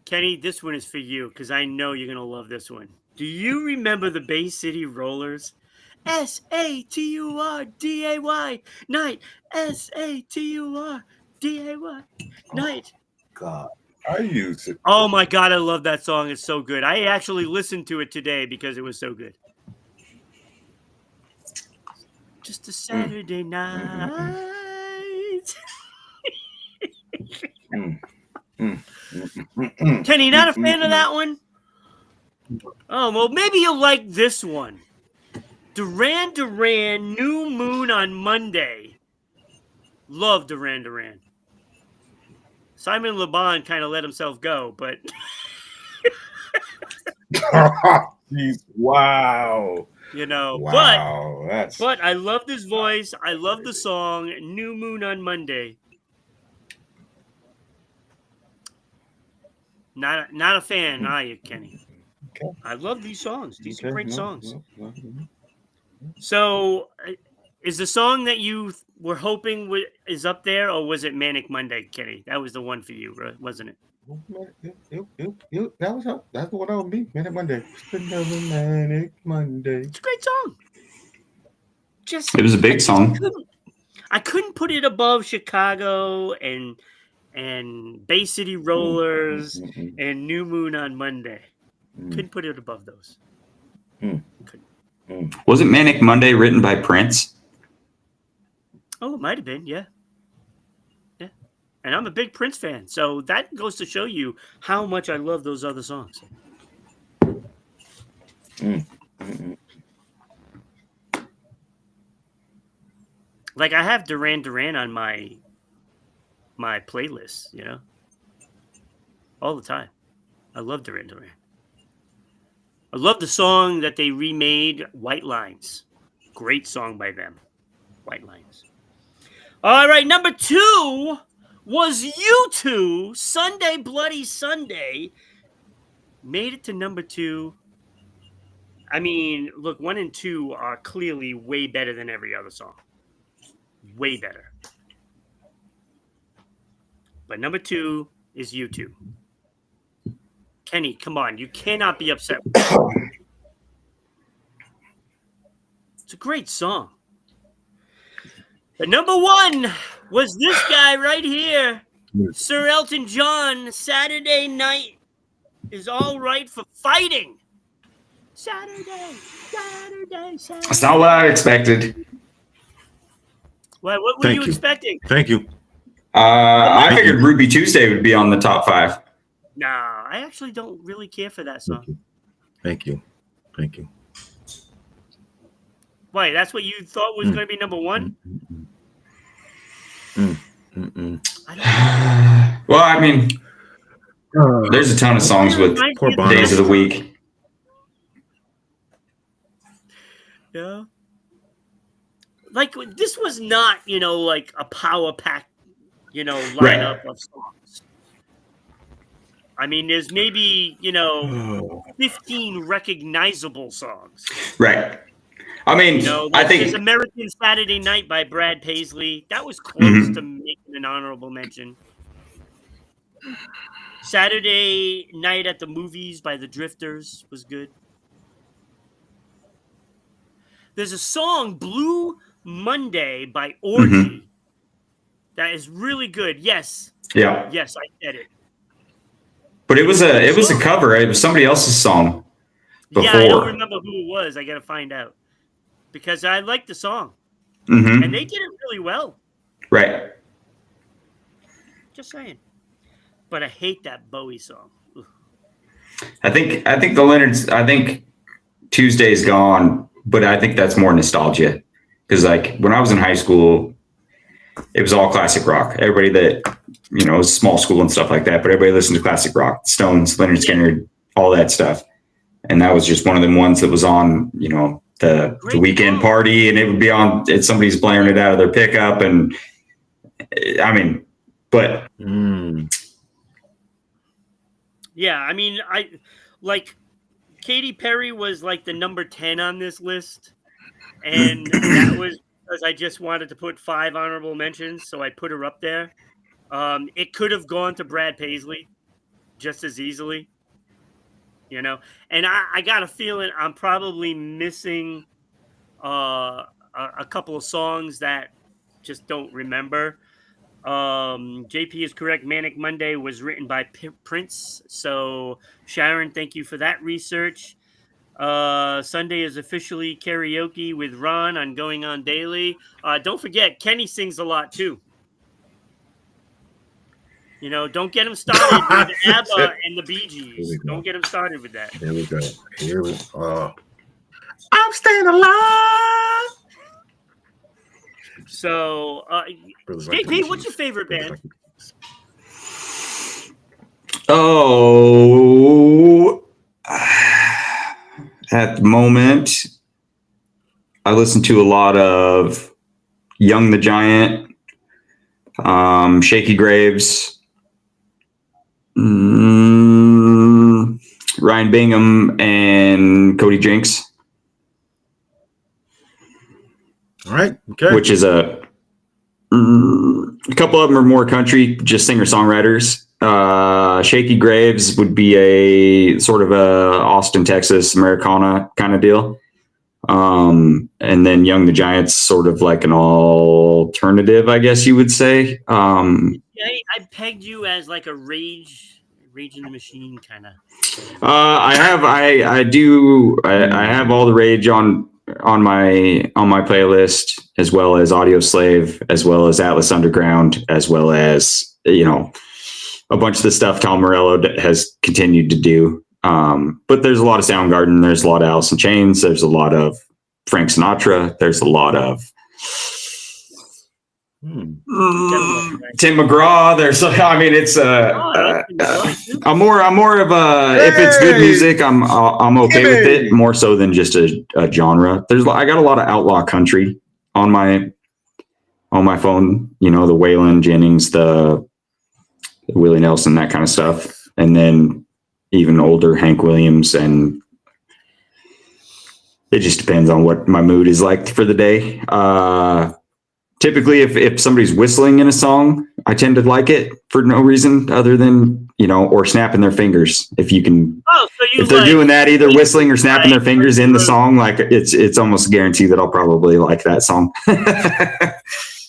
Kenny, this one is for you because I know you're going to love this one. Do you remember the Bay City Rollers? SATURDAY night. SATURDAY night. God. I use it. Oh my God, I love that song. It's so good. I actually listened to it today because it was so good. Just a Saturday night. Kenny, not a fan of that one? Oh, well, maybe you'll like this one. Duran Duran, New Moon on Monday. Love Duran Duran. Simon Le Bon kind of let himself go, but... Wow. You know, wow. but I love this voice. I love the song, New Moon on Monday. Not a fan, are you, Kenny? Okay. I love these songs. These are great songs. No. So, is the song that you were hoping is up there, or was it Manic Monday, Kenny? That was the one for you, wasn't it? That was up. That's what I would be. Manic Monday. Manic Monday. It's a great song. it was a big song. I couldn't put it above Chicago and Bay City Rollers and New Moon on Monday. Couldn't put it above those. Wasn't Manic Monday written by Prince? Oh, it might have been, yeah. Yeah. And I'm a big Prince fan, so that goes to show you how much I love those other songs. Like, I have Duran Duran on my playlist, you know? All the time. I love Duran Duran. I love the song that they remade, White Lines. Great song by them. White Lines. All right, number 2 was U2, Sunday Bloody Sunday. Made it to number 2. I mean, look, 1 and 2 are clearly way better than every other song. Way better. But number 2 is U2. Kenny, come on. You cannot be upset. It's a great song. But number 1 was this guy right here. Sir Elton John, Saturday Night is All Right for Fighting. Saturday. That's not what I expected. What were you expecting? Thank you. I figured Ruby Tuesday would be on the top 5. Nah, I actually don't really care for that song. Thank you. Wait, that's what you thought was going to be number 1? Well, I mean, there's a ton of songs with days of the week. Yeah. Like, this was not, like a power pack, lineup of songs. I mean, there's maybe, 15 recognizable songs. Right. I mean, I think there's American Saturday Night by Brad Paisley. That was close to making an honorable mention. Saturday Night at the Movies by the Drifters was good. There's a song, Blue Monday by Orgy, that is really good. Yes. Yeah. Yes, I get it. But it was a cover. It was somebody else's song before. Yeah, I don't remember who it was. I got to find out. Because I like the song. Mm-hmm. And they did it really well. Right. Just saying. But I hate that Bowie song. Ugh. I think the Leonard's. I think Tuesday's gone, but I think that's more nostalgia. Because like when I was in high school, it was all classic rock. Everybody that it was small school and stuff like that, but everybody listened to classic rock, Stones, Leonard Skinner, all that stuff. And that was just one of them ones that was on, the weekend party, and it would be on. Somebody's blaring it out of their pickup, and I mean, but. Yeah, I mean, I like Katy Perry was like the number 10 on this list, and that was because I just wanted to put 5 honorable mentions, so I put her up there. It could have gone to Brad Paisley just as easily, and I got a feeling I'm probably missing a couple of songs that just don't remember. JP is correct. Manic Monday was written by Prince. So Sharon, thank you for that research. Sunday is officially karaoke with Ron on Going On Daily. Don't forget, Kenny sings a lot too. Don't get him started with ABBA and the Bee Gees. Don't get him started with that. Here we go. I'm staying alive. So, JP, what's your favorite band? Oh, at the moment, I listen to a lot of Young the Giant, Shaky Graves, Ryan Bingham, and Cody Jinks. All right. Okay. Which is a couple of them are more country, just singer-songwriters. Shaky Graves would be a sort of a Austin, Texas Americana kind of deal. And then Young the Giant's sort of like an alternative, I guess you would say. I pegged you as like a Rage in the Machine kind of. I have all the Rage on my playlist, as well as Audio Slave, as well as Atlas Underground, as well as a bunch of the stuff Tom Morello has continued to do. But there's a lot of Soundgarden, there's a lot of Alice in Chains, there's a lot of Frank Sinatra, there's a lot of Tim McGraw. I'm more of a, if it's good music, I'm okay with it, more so than just a genre. I got a lot of outlaw country on my phone, the Waylon Jennings, the Willie Nelson, that kind of stuff. And then even older Hank Williams, and it just depends on what my mood is like for the day. Typically, if somebody's whistling in a song, I tend to like it for no reason other than, or snapping their fingers. If you can, if they're doing that, either whistling or snapping their fingers in the song, like it's almost a guarantee that I'll probably like that song.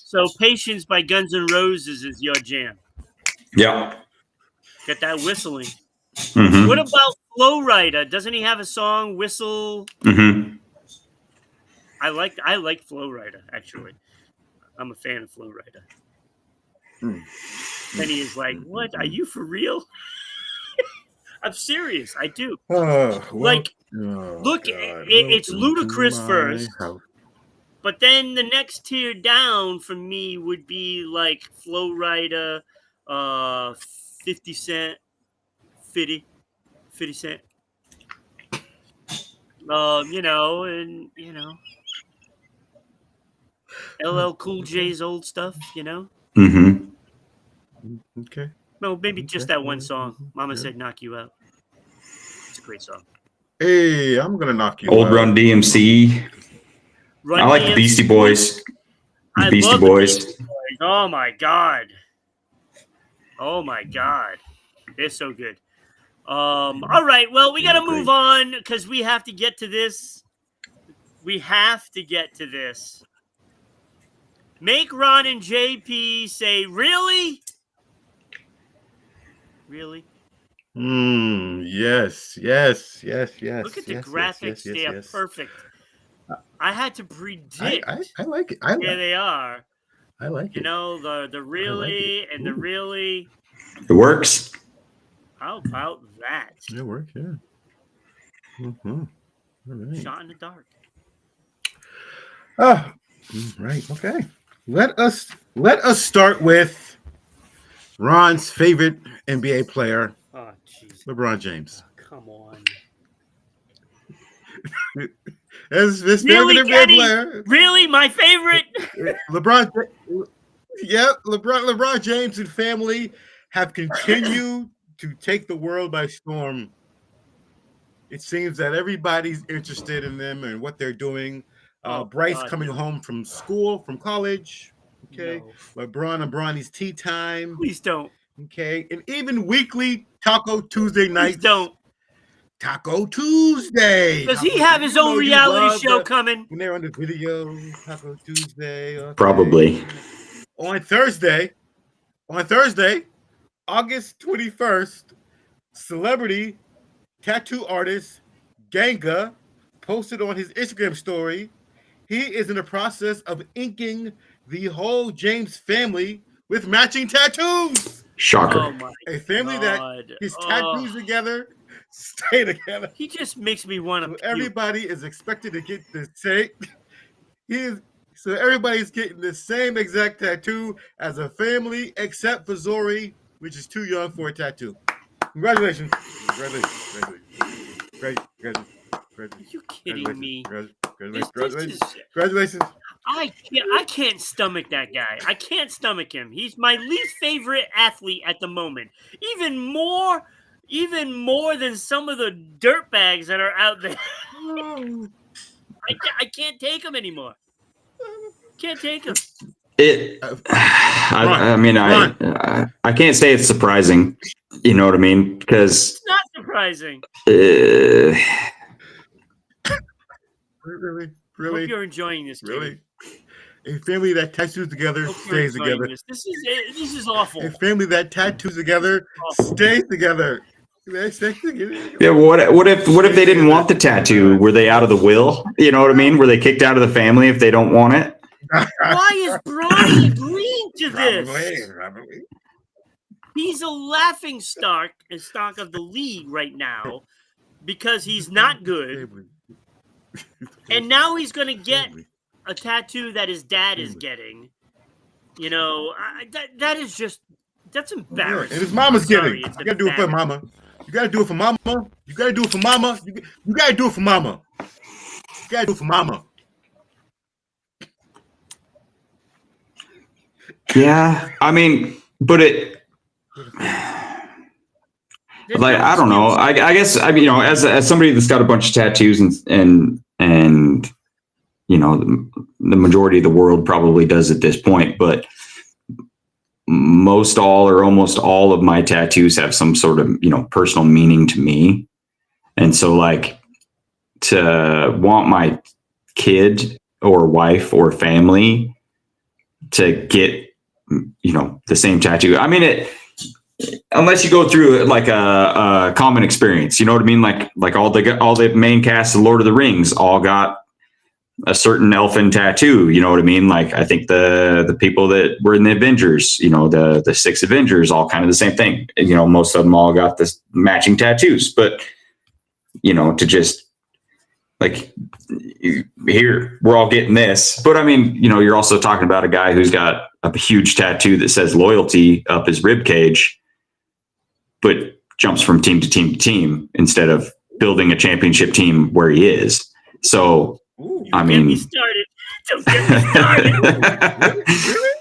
So Patience by Guns N' Roses is your jam. Yeah. Got that whistling. Mm-hmm. What about Flow Rider? Doesn't he have a song, Whistle? Mm-hmm. I like Flow Rider, actually. I'm a fan of Flow Rider. Penny is like, what? Are you for real? I'm serious. I do. Look, it's Ludacris first. But then the next tier down for me would be like Flow Rider, 50 Cent, 50 Cent. LL Cool J's old stuff, Mm-hmm. Okay. Well, maybe just that one song. Mama Said Knock You Out. It's a great song. Hey, I'm going to knock you Old out. Run DMC. I like the Beastie Boys. I Beastie love Boys. The Beastie Boys. Oh my god. They're so good. All right, well, we got to move on because we have to get to this We have to get to this. Make Ron and JP say, really? Really? Yes. Look at the graphics. They are perfect. I had to predict I like it. where they are. I like it. You know, the really and the really. It works. How about that? It works, yeah. Mm-hmm. All right. Shot in the dark. Oh, right. Okay. Let us start with Ron's favorite NBA player, Oh, jeez. LeBron James. Come on. This Really, favorite NBA Kenny? player. Really? My favorite? LeBron. Yeah, LeBron James and family have continued to take the world by storm. It seems that everybody's interested in them and what they're doing. Bryce coming home from school, from college. Okay. No. LeBron and Bronny's tea time. Please don't. Okay. And even weekly Taco Tuesday nights. Please don't. Taco Tuesday. Does he have his own reality show coming? When they're on the video, Taco Tuesday. Okay. Probably. On Thursday, August 21st, celebrity tattoo artist Ganga posted on his Instagram story, he is in the process of inking the whole James family with matching tattoos. Shocker. Oh my A family that his tattoos together stay together. He just makes me want to. So everybody is expected to get the same. So everybody's getting the same exact tattoo as a family, except for Zori, which is too young for a tattoo. Congratulations. Congratulations. Are you kidding me? Congratulations. I can't stomach that guy. I can't stomach him. He's my least favorite athlete at the moment. Even more than some of the dirtbags that are out there. I can't take him anymore. Can't take him. I can't say it's surprising. You know what I mean? Because it's not surprising. Really? Hope you're enjoying this. Really? A family that tattoos together stays together. This is awful. A family that tattoos together stays together. Yeah, what if they didn't want the tattoo? Were they out of the will? You know what I mean? Were they kicked out of the family if they don't want it? Why is Bronny agreeing to this? Probably. He's a laughing stock of the league right now because he's not good. And now he's going to get a tattoo that his dad is getting. You know, that's embarrassing. And his mama's getting. You got to do it for mama. You got to do it for mama. You got to do it for mama. You got to do it for mama. You got to do it for mama. Yeah, I mean, but I don't know. I guess as somebody that's got a bunch of tattoos and you know the majority of the world probably does at this point, but most all or almost all of my tattoos have some sort of personal meaning to me, and so like to want my kid or wife or family to get the same tattoo. I mean unless you go through like a common experience, you know what I mean? Like all the main cast of Lord of the Rings all got a certain elfin tattoo. You know what I mean? Like I think the people that were in the Avengers, the 6 Avengers, all kind of the same thing. Most of them all got this matching tattoos, but to just like here we're all getting this. But I mean, you're also talking about a guy who's got a huge tattoo that says loyalty up his rib cage, but jumps from team to team to team instead of building a championship team where he is. So, I mean, don't get me started. Really?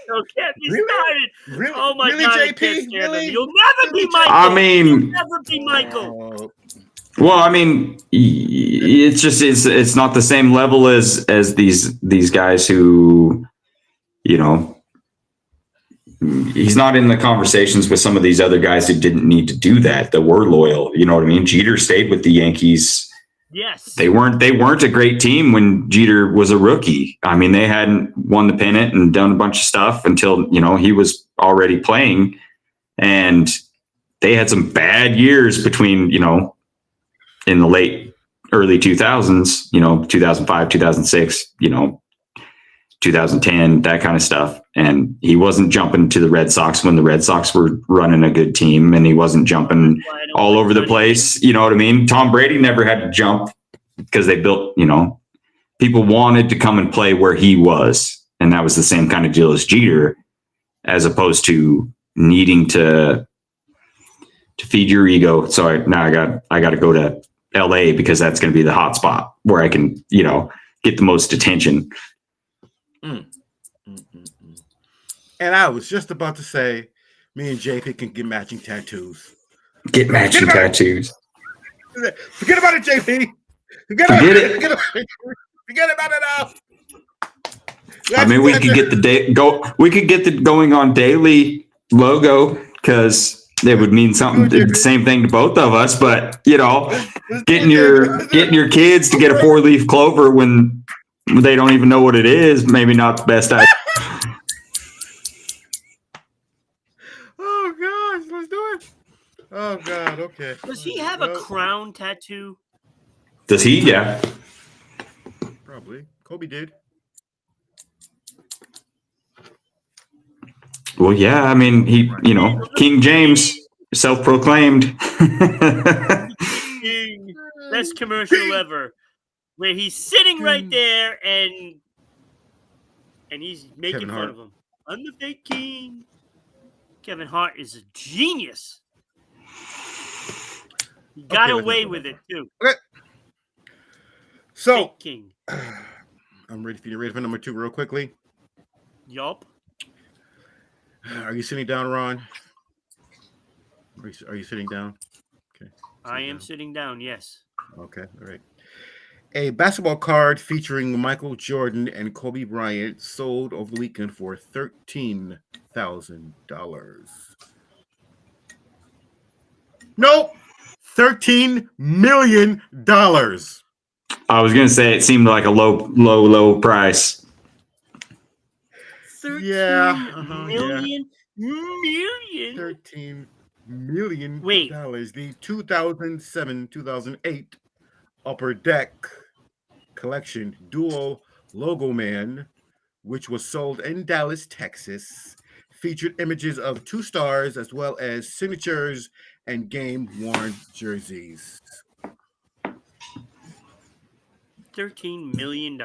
Don't get me started. Really? Oh my really, God, JP? I can't stand really? him. You'll never be Michael. I mean, you'll never be Michael. Well, I mean, it's just it's not the same level as these guys who, he's not in the conversations with some of these other guys that didn't need to do that were loyal. You know what I mean? Jeter stayed with the Yankees Yes. They weren't a great team when Jeter was a rookie. I mean, they hadn't won the pennant and done a bunch of stuff until, he was already playing. And they had some bad years between, in the early 2000s, 2005, 2006, 2010, that kind of stuff. And he wasn't jumping to the Red Sox when the Red Sox were running a good team, and he wasn't jumping all over the place. You know what I mean? Tom Brady never had to jump because they built, people wanted to come and play where he was. And that was the same kind of deal as Jeter, as opposed to needing to feed your ego. So now I got to go to LA because that's going to be the hot spot where I can, get the most attention. And I was just about to say, me and JP can get matching tattoos. Get matching tattoos. Forget about it, JP. Forget about it now. I mean, we could get the going on daily logo because it would mean something, the same thing to both of us. But getting your kids to get a 4-leaf clover when they don't even know what it is, maybe not the best idea. Oh gosh, let's do it. Oh God, okay. Does he have a crown tattoo? Does he? Yeah. Probably. Kobe did. Well, yeah. I mean, he, King James, self-proclaimed. Best commercial ever, where he's sitting right there and he's making fun of him. I'm the fake king. Kevin Hart is a genius. He got away with it too. Okay. So, fake king. I'm ready for you. Ready for number 2 real quickly? Yup. Are you sitting down, Ron? Are you sitting down? Okay. I am sitting down, yes. Okay, all right. A basketball card featuring Michael Jordan and Kobe Bryant sold over the weekend for $13,000. Nope, $13 million. I was going to say it seemed like a low price. 13 million. 13 million. Wait. The 2007-2008 Upper Deck Collection Duo Logo Man, which was sold in Dallas, Texas, featured images of 2 stars as well as signatures and game-worn jerseys. $13 million.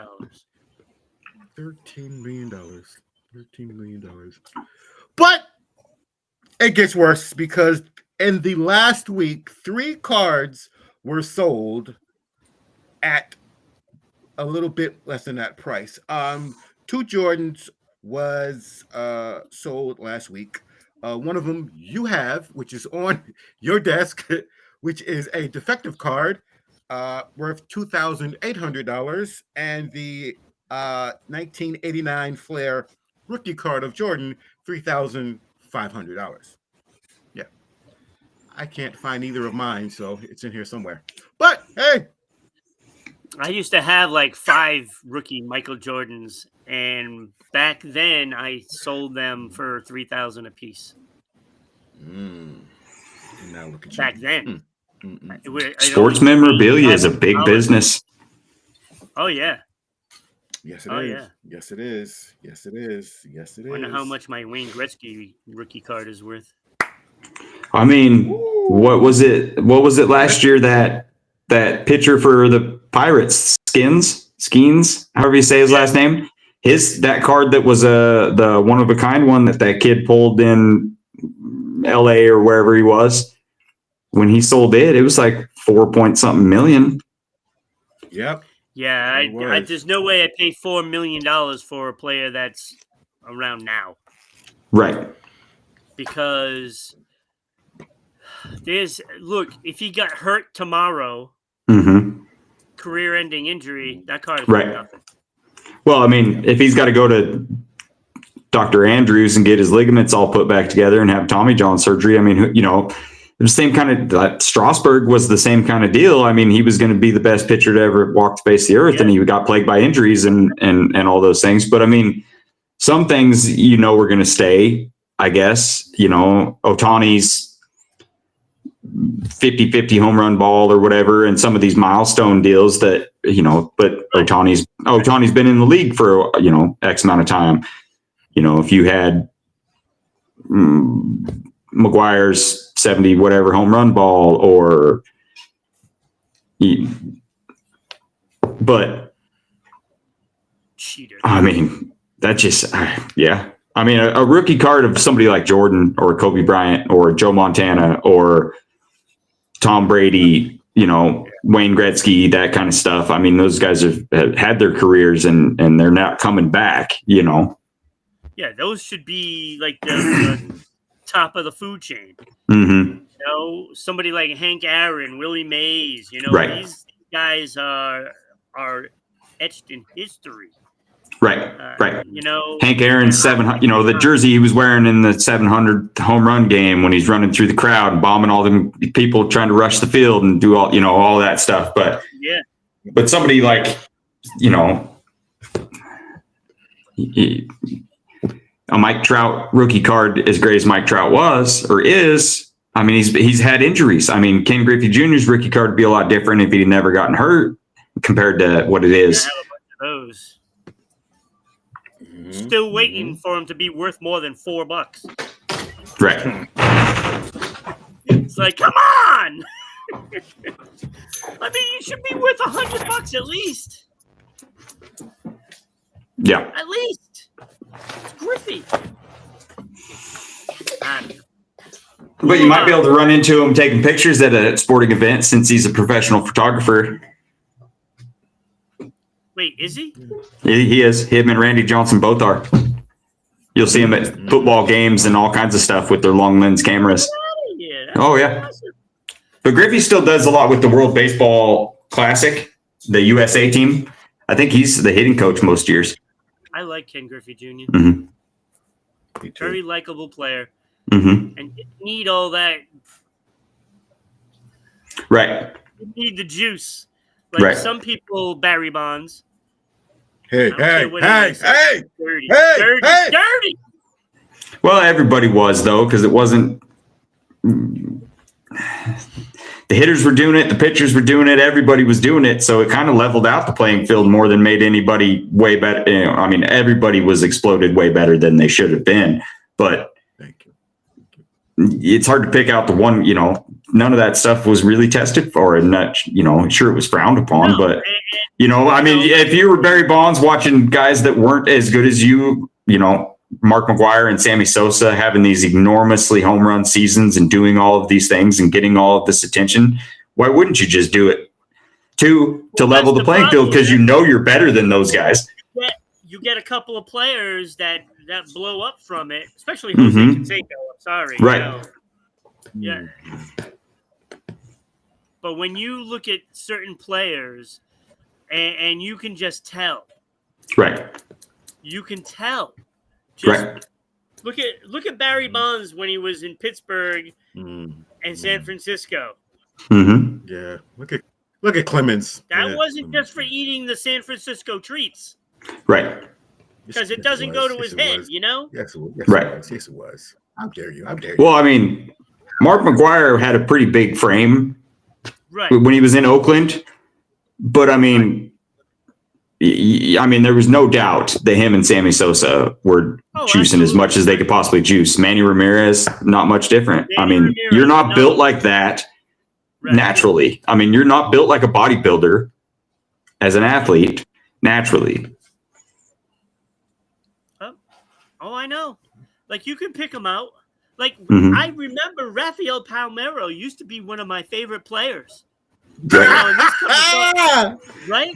$13 million. $13 million. But it gets worse because in the last week, 3 cards were sold at a little bit less than that price. 2 Jordans was sold last week. One of them you have, which is on your desk, which is a defective card worth $2,800, and the 1989 Flair rookie card of Jordan, $3,500. Yeah. I can't find either of mine, so it's in here somewhere. But hey, I used to have like 5 rookie Michael Jordans, and back then I sold them for $3,000 a piece. Now look at you. Back then. Sports memorabilia is a big business. Oh yeah. Yes, it is. Yeah. Yes, it is. Yes, it is. Yes, it is. I wonder how much my Wayne Gretzky rookie card is worth. I mean, what was it last year that pitcher for the Pirates, Skeens, however you say his last name, that card that was the one of a kind one that kid pulled in LA or wherever he was, when he sold it was like 4-point-something million. Yep. Yeah, there's no way I pay $4 million for a player that's around now. Right. Because if he got hurt tomorrow, career-ending injury, that card is worth nothing. Well, I mean, if he's got to go to Dr. Andrews and get his ligaments all put back together and have Tommy John surgery, I mean, The same kind of Strasburg was the same kind of deal. I mean, he was going to be the best pitcher to ever walk the face of the earth, and he got plagued by injuries and all those things. But I mean, some things were going to stay. I guess Ohtani's 50-50 home run ball or whatever, and some of these milestone deals that But Ohtani's been in the league for X amount of time. If you had McGuire's 70 whatever home run ball, but cheater. I mean, that just yeah. I mean, a rookie card of somebody like Jordan or Kobe Bryant or Joe Montana or Tom Brady, Wayne Gretzky, that kind of stuff. I mean, those guys have had their careers and they're not coming back. Yeah, those should be like the top of the food chain. Mm-hmm. Somebody like Hank Aaron, Willie Mays, right. These guys are etched in history. Right, right. Hank Aaron's 700. The jersey he was wearing in the 700 home run game when he's running through the crowd, bombing all them people trying to rush the field and do all that stuff. But but somebody like a Mike Trout rookie card, as great as Mike Trout was or is. I mean, he's had injuries. I mean, Ken Griffey Jr.'s rookie card would be a lot different if he'd never gotten hurt compared to what it is. I have a bunch of those. Still waiting for him to be worth more than $4. Right. It's like, come on! I mean, you should be worth $100 at least. Yeah. At least. It's Griffey. I don't know. But you might be able to run into him taking pictures at a sporting event since he's a professional photographer. Wait, is he? He is. Him and Randy Johnson both are. You'll see him at football games and all kinds of stuff with their long lens cameras. Oh, yeah. Awesome. But Griffey still does a lot with the World Baseball Classic, the USA team. I think he's the hitting coach most years. I like Ken Griffey Jr. Mm-hmm. Very likable player. Mm-hmm. And you need all that. Right. You need the juice. Like some people, Barry Bonds. Hey. Dirty. Well, everybody was, though, because it wasn't. The hitters were doing it. The pitchers were doing it. Everybody was doing it. So it kind of leveled out the playing field more than made anybody way better. I mean, everybody was exploded way better than they should have been. But it's hard to pick out the one, none of that stuff was really tested for, and not, sure it was frowned upon, but I mean, if you were Barry Bonds watching guys that weren't as good as you, Mark McGwire and Sammy Sosa having these enormously home run seasons and doing all of these things and getting all of this attention, why wouldn't you just do it to level the playing field? Because you're better than those guys. You get a couple of players that blow up from it, especially Jose Canseco. I'm sorry. Right. Yeah. But when you look at certain players and you can just tell. Right. You can tell. Right. Look at Barry Bonds when he was in Pittsburgh and San Francisco. Mm-hmm. Yeah. Look at Clemens. That wasn't just for eating the San Francisco treats. Right. Because it doesn't go to his head, Yes, it was. Right. Yes, it was. How dare you? Well, I mean, Mark McGwire had a pretty big frame when he was in Oakland. But, I mean, there was no doubt that him and Sammy Sosa were juicing as much as they could possibly juice. Manny Ramirez, not much different. You're not built like that naturally. I mean, you're not built like a bodybuilder as an athlete naturally. Oh, I know. Like, you can pick them out. Like, I remember Rafael Palmeiro used to be one of my favorite players. Right?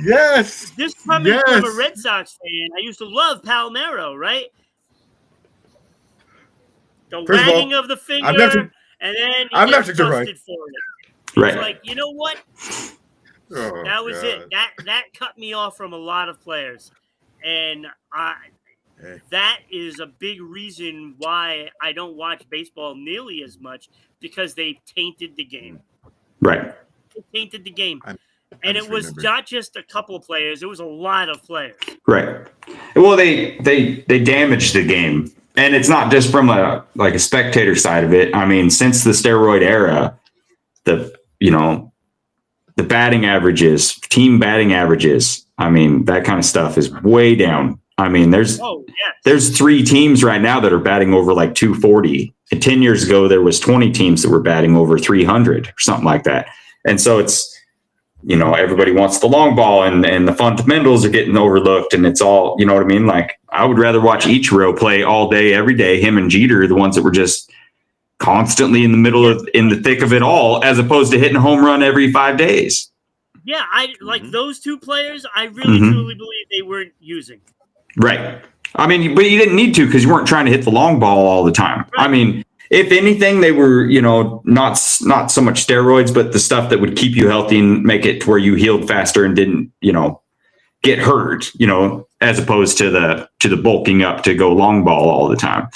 Yes. This coming from a Red Sox fan, I used to love Palmeiro, right? The wagging of the finger, and then he gets busted for it. It's like, you know what? That was it. That cut me off from a lot of players. And that is a big reason why I don't watch baseball nearly as much, because they tainted the game. Right. It tainted the game. And it was not just a couple of players. It was a lot of players. Right. Well, they damaged the game. And it's not just from a spectator side of it. I mean, since the steroid era, the batting averages, team batting averages, I mean, that kind of stuff is way down. I mean, there's 3 teams right now that are batting over like 240. And 10 years ago, there was 20 teams that were batting over 300 or something like that. And so it's, everybody wants the long ball and the fundamentals are getting overlooked, and it's all, you know what I mean? Like, I would rather watch Ichiro play all day, every day. Him and Jeter, the ones that were just constantly in the thick of it all, as opposed to hitting a home run every 5 days. Yeah, I like those 2 players. I really truly believe they weren't using. Right. I mean, but you didn't need to, because you weren't trying to hit the long ball all the time. Right. I mean, if anything, they were, not so much steroids, but the stuff that would keep you healthy and make it to where you healed faster and didn't, get hurt, as opposed to the bulking up to go long ball all the time.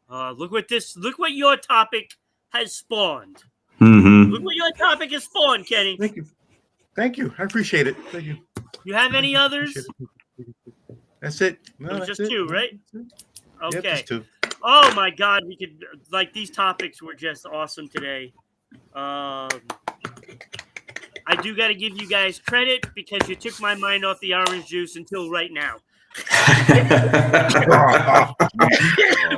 Look what your topic has spawned. Mm-hmm. Look what your topic has spawned, Kenny. Thank you. I appreciate it. Thank you. You have any others? That's it. No, that's just 2, right? Okay. Yep, just 2. Oh my God, we could these topics were just awesome today. I do got to give you guys credit because you took my mind off the orange juice until right now.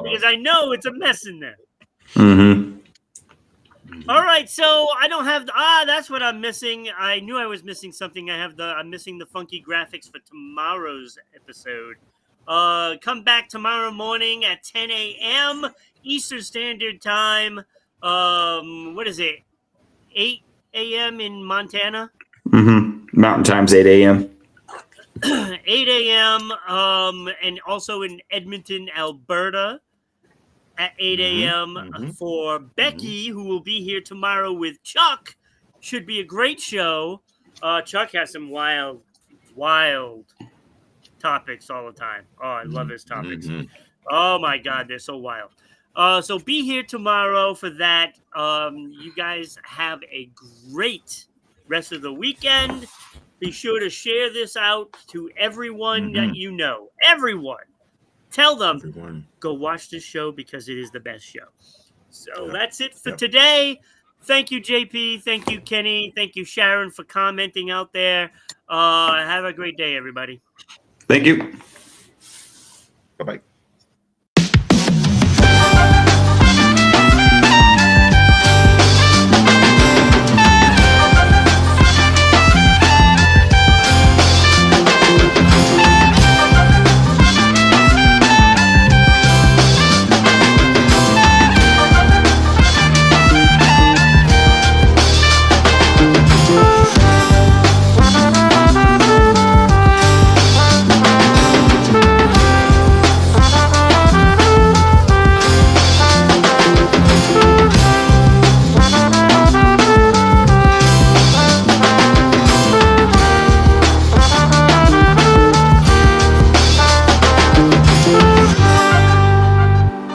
Because I know it's a mess in there. Mm-hmm. All right, so I don't have that's what I'm missing. I knew I was missing something. I'm missing the funky graphics for tomorrow's episode. Come back tomorrow morning at 10 a.m. Eastern Standard Time. What is it? 8 a.m. in Montana? Mm-hmm. Mountain Time's 8 a.m. 8 a.m. And also in Edmonton, Alberta at 8 a.m. For Becky, who will be here tomorrow with Chuck. Should be a great show. Chuck has some wild topics all the time. Oh, I love his topics. Oh my God, they're so wild. So be here tomorrow for that. You guys have a great rest of the weekend. Be sure to share this out to everyone that you know. Everyone. Tell them, go watch this show because it is the best show. So that's it for today. Thank you, JP. Thank you, Kenny. Thank you, Sharon, for commenting out there. Have a great day, everybody. Thank you. Bye-bye.